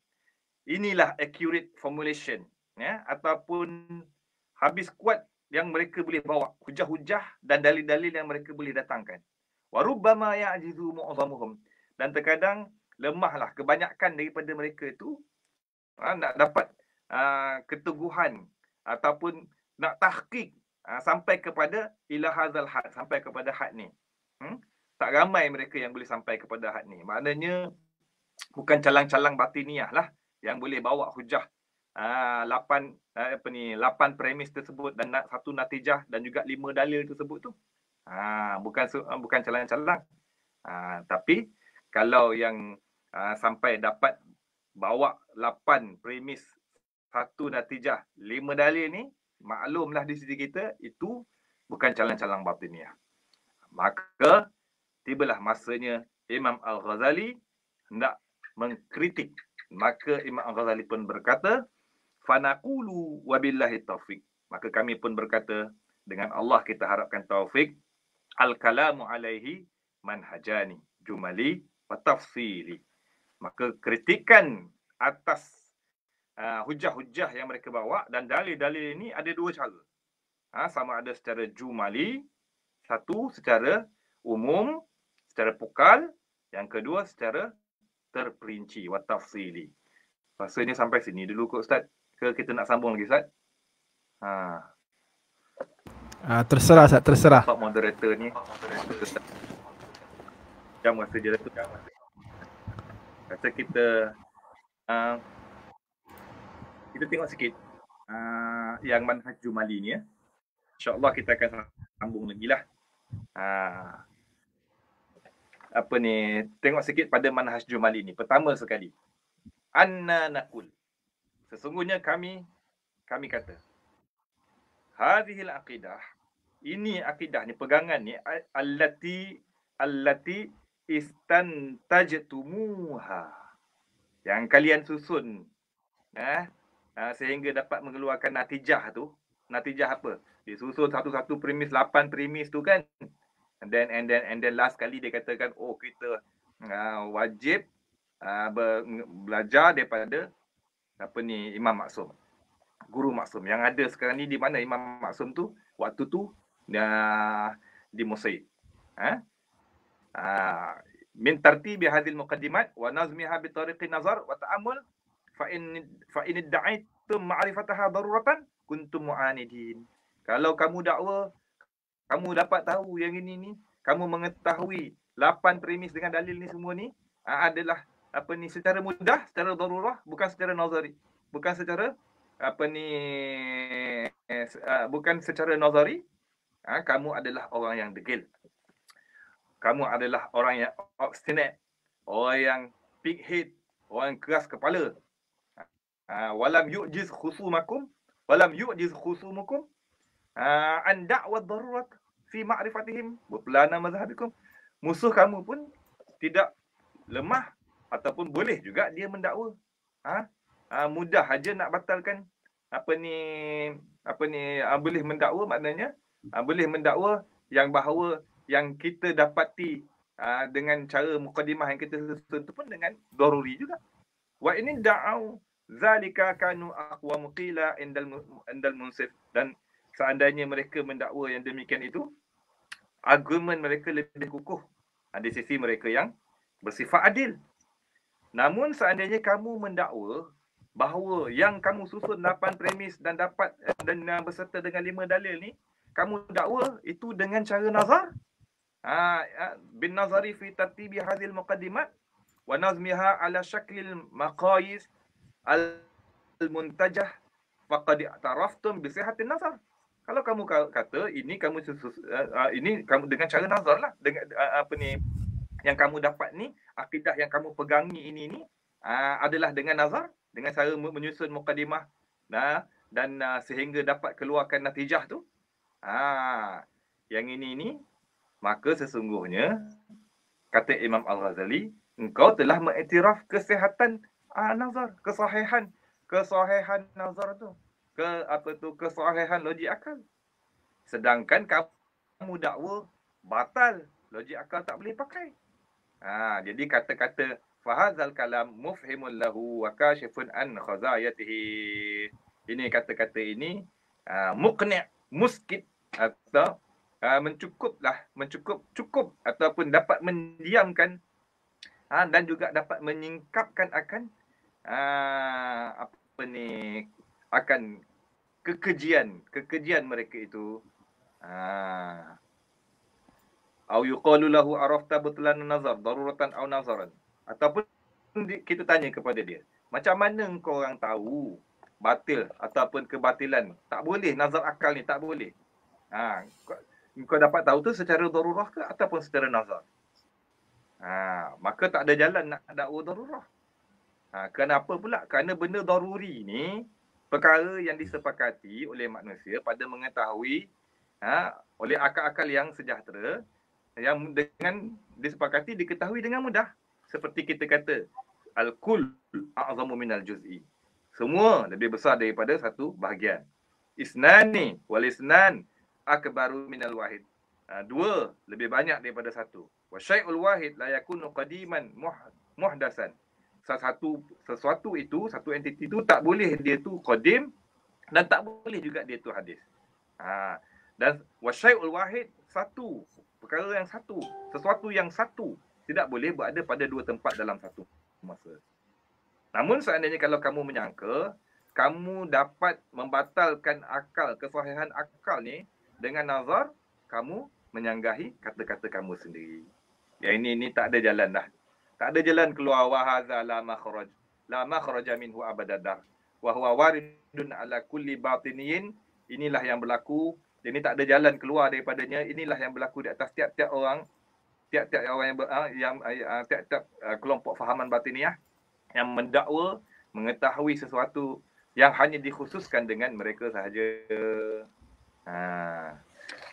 Inilah accurate formulation, ataupun habis kuat yang mereka boleh bawa, hujah-hujah dan dalil-dalil yang mereka boleh datangkan. Wa rubbama ya'jizu mu'azzamuhum, dan terkadang lemahlah kebanyakan daripada mereka itu nak dapat keteguhan ataupun nak tahqiq sampai kepada ila hadzal had, sampai kepada had ni. Tak ramai mereka yang boleh sampai kepada had ni. Maknanya bukan calang-calang batiniyah lah yang boleh bawa hujah 8 premis tersebut dan satu natijah dan juga 5 dalil tersebut tu. Bukan calang-calang. Tapi kalau yang sampai dapat bawa 8 premis satu natijah 5 dalil ni, maklumlah di sisi kita itu bukan calang-calang batiniah. Maka tibalah masanya Imam Al-Ghazali hendak mengkritik. Maka Imam Al-Ghazali pun berkata, fanaqulu wabillahi taufik. Maka kami pun berkata, dengan Allah kita harapkan taufik. Al-kalamu alaihi manhajani jumali wa tafsili. Maka kritikan atas hujah-hujah yang mereka bawa dan dalil-dalil ini ada dua cara. Sama ada secara jumali, satu secara umum, secara pukal, yang kedua secara terperinci, wa tafsili. Rasanya sampai sini dulu kot Ustaz. Ke kita nak sambung lagi Ustaz? Terserah Ustaz, terserah. Pak moderator ni jam rasa je tu. Kata kita tengok sikit yang manhaj jumali ni ya. InsyaAllah kita akan sambung lagi lah. Tengok sikit pada manhaj jumali ni. Pertama sekali, anna naqul, sesungguhnya kami kata, hadhil aqidah, ini akidah ni, pegangan ni, allati istantajtumuha, yang kalian susun sehingga dapat mengeluarkan natijah tu. Natijah apa? Disusun satu-satu premis, 8 premis tu kan. And then last kali dia katakan, kita wajib belajar daripada Imam Maksum, guru Maksum. Yang ada sekarang ni di mana Imam Maksum tu? Waktu tu di Mesir. Min tartibi hadhil muqaddimat wa nazmiha bi tariqi nazar wa ta'ammul fa in idda'aitum ma'rifataha daruratan kuntum mu'anidin. Kalau kamu dakwa, kamu dapat tahu yang ini ni, kamu mengetahui 8 premis dengan dalil ni semua ni adalah secara mudah, secara darurah, bukan secara nazari, bukan secara bukan secara nazari. Kamu adalah orang yang degil, kamu adalah orang yang obstinate, orang yang pig head, orang yang keras kepala. Walam yu'jiz khusumukum an da'wat darurat fi ma'rifatihim butlana mazhabikum. Musuh kamu pun tidak lemah ataupun boleh juga dia mendakwa. Mudah aja nak batalkan boleh mendakwa, maknanya boleh mendakwa yang bahawa yang kita dapati dengan cara mukadimah yang kita susun itu pun dengan daruri juga. Wa ini da'au zalika kanu aqwa muqila indal munsif. Dan seandainya mereka mendakwa yang demikian itu, argumen mereka lebih kukuh di sisi mereka yang bersifat adil. Namun seandainya kamu mendakwa bahawa yang kamu susun 8 premis dan dapat dan berserta dengan 5 dalil ni, kamu dakwa itu dengan cara nazar, bin nazari fi tartibi hadhil muqaddimat wa nazmiha ala syaklil maqayis al-muntajah faqad i'taraftum bi sihhatin nazar. Kalau kamu kata ini kamu ini kamu dengan cara nazar lah, dengan yang kamu dapat ni, akidah yang kamu pegangi ini adalah dengan nazar, dengan cara menyusun muqaddimah dan sehingga dapat keluarkan natijah tu. Yang ini maka sesungguhnya kata Imam Al-Ghazali, engkau telah mengiktiraf kesihatan nazar, kesahihan nazar tu, kesahihan logik akal. Sedangkan kamu dakwa batal, logik akal tak boleh pakai. Jadi kata-kata fahadzal kalam mufhimul lahu wa kashifun an khazayatihi, ini kata-kata ini muqni', muskit, atau cukup ataupun dapat mendiamkan dan juga dapat menyingkapkan akan akan kekejian mereka itu. Au yuqalu lahu arafta butlan nazar daruratan au nazaran, ataupun kita tanya kepada dia, macam mana engkau orang tahu batil ataupun kebatilan? Tak boleh, nazar akal ni tak boleh. Engkau dapat tahu tu secara darurah ke ataupun secara nazar? Maka tak ada jalan nak dakwa darurah. Kenapa pula? Kerana benda daruri ni perkara yang disepakati oleh manusia pada mengetahui oleh akal-akal yang sejahtera, yang dengan disepakati diketahui dengan mudah. Seperti kita kata, al-kull a'zamu minal juz'i. Semua lebih besar daripada satu bahagian. Isnani wal isnan akbaru minal wahid. Dua lebih banyak daripada satu. Wa syai'ul wahid la yakunu qadiman muhdasan. Sesuatu itu, satu entiti itu tak boleh dia tu qadim dan tak boleh juga dia tu hadis. Dan wa syai'ul wahid, satu, perkara yang satu, sesuatu yang satu tidak boleh berada pada dua tempat dalam satu masa. Namun seandainya kalau kamu menyangka kamu dapat membatalkan akal, kesahihan akal ni dengan nazar, kamu menyanggahi kata-kata kamu sendiri. Ya, ini tak ada jalan dah. Tak ada jalan keluar. Wa hadza la makhraja minhu abadadah. Wa huwa waridun ala kulli batiniyin. Inilah yang berlaku. Jadi tak ada jalan keluar daripadanya. Inilah yang berlaku di atas tiap-tiap orang yang tiap-tiap kelompok fahaman batiniah yang mendakwa mengetahui sesuatu yang hanya dikhususkan dengan mereka sahaja.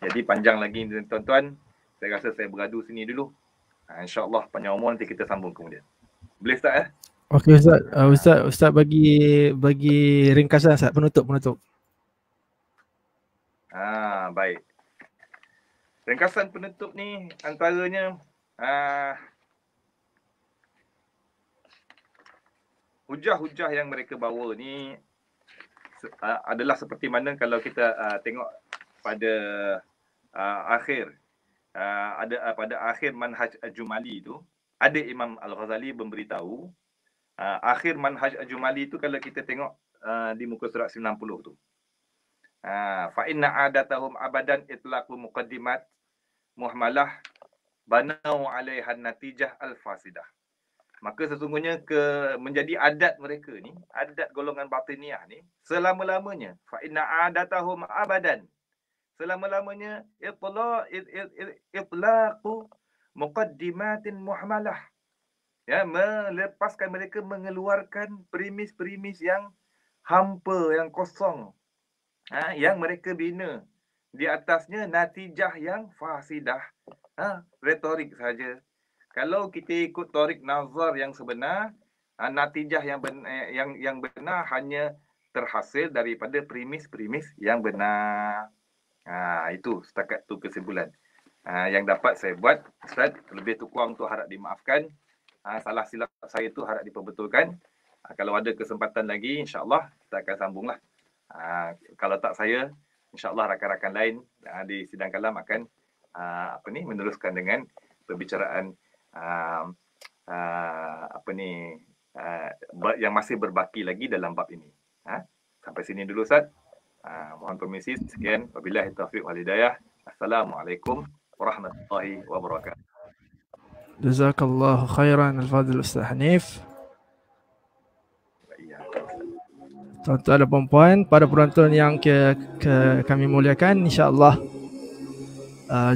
Jadi panjang lagi tuan-tuan. Saya rasa saya beradu sini dulu. InsyaAllah panjang umur nanti kita sambung kemudian. Boleh Ustaz? Okey Ustaz. Ustaz bagi ringkasan Ustaz, penutup. Baik. Ringkasan penutup ni antaranya hujah-hujah yang mereka bawa ni adalah seperti mana kalau kita tengok pada akhir pada akhir Manhaj Al-Jumali itu, ada Imam Al-Ghazali memberitahu akhir Manhaj Al-Jumali itu kalau kita tengok di muka surat 90 tu. Fa inna adatahum abadan itlaqu muqaddimat muhmalah banau 'alaiha natijah al-fasidah. Maka sesungguhnya menjadi adat mereka ni, adat golongan batiniah ni selama-lamanya. Fa inna adatahum abadan, selama-lamanya itlaqu muqaddimatin muhmalah. Ya, melepaskan mereka mengeluarkan premis-premis yang hampa, yang kosong. Yang mereka bina di atasnya natijah yang fasidah. Retorik saja. Kalau kita ikut torik nazar yang sebenar, natijah yang benar hanya terhasil daripada premis-premis yang benar. Itu setakat tu kesimpulan yang dapat saya buat. Ustaz, lebih tu kurang tu harap dimaafkan. Salah silap saya tu harap diperbetulkan. Kalau ada kesempatan lagi, insya-Allah kita akan sambunglah. Kalau tak saya, insya-Allah rakan-rakan lain di sidang kalam akan meneruskan dengan perbicaraan yang masih berbaki lagi dalam bab ini. Sampai sini dulu Ustaz. Mohon permisi. Sekian. Wabillahi taufiq wal hidayah. Assalamualaikum warahmatullahi wabarakatuh. Jazakallahu khairan al-fadil Ustaz Hanif. Tuan-tuan dan puan-puan, para penonton yang kami muliakan, insya-Allah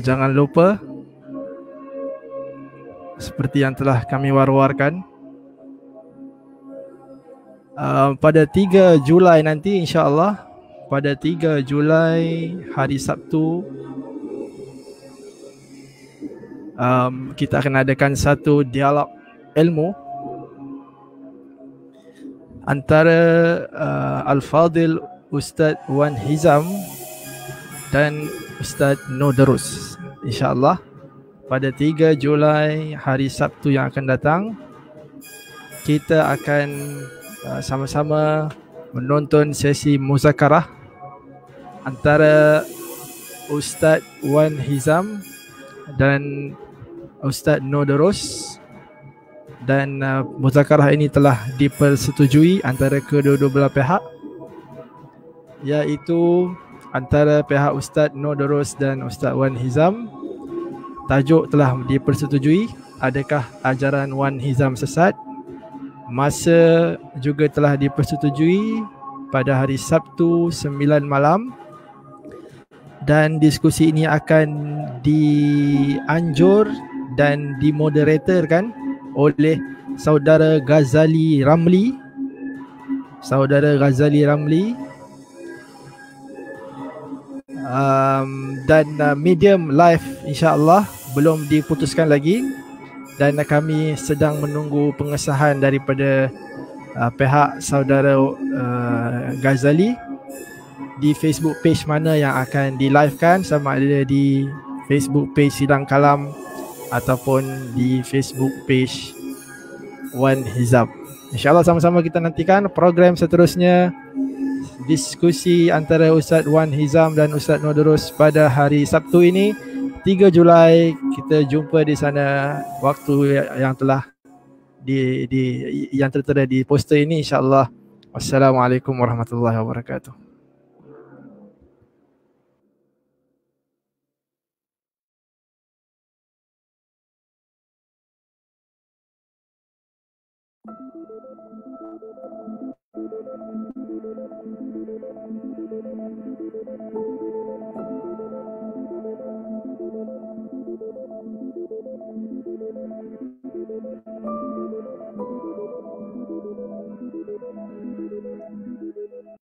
jangan lupa seperti yang telah kami war-warkan, pada 3 Julai nanti, insya-Allah pada 3 Julai hari Sabtu, kita akan adakan satu dialog ilmu antara Al-Fadil Ustaz Wan Hizam dan Ustaz Nodarus, insya-Allah pada 3 Julai hari Sabtu yang akan datang. Kita akan sama-sama menonton sesi muzakarah antara Ustaz Wan Hizam dan Ustaz Nodarus, dan muzakarah ini telah dipersetujui antara kedua-dua belah pihak, iaitu antara pihak Ustaz Nodarus dan Ustaz Wan Hizam. Tajuk telah dipersetujui, adakah ajaran Wan Hizam sesat? Masa juga telah dipersetujui pada hari Sabtu 9 malam, dan diskusi ini akan dianjur dan dimoderatorkan oleh saudara Ghazali Ramli Saudara Ghazali Ramli, dan medium live insya-Allah belum diputuskan lagi, dan kami sedang menunggu pengesahan daripada pihak saudara Ghazali di Facebook page mana yang akan di-livekan, sama ada di Facebook page Sidang Kalam ataupun di Facebook page Wan Hizam. InsyaAllah sama-sama kita nantikan program seterusnya, diskusi antara Ustaz Wan Hizam dan Ustaz Nodorus pada hari Sabtu ini 3 Julai. Kita jumpa di sana waktu yang telah yang tertera di poster ini insya-Allah. Wassalamualaikum warahmatullahi wabarakatuh.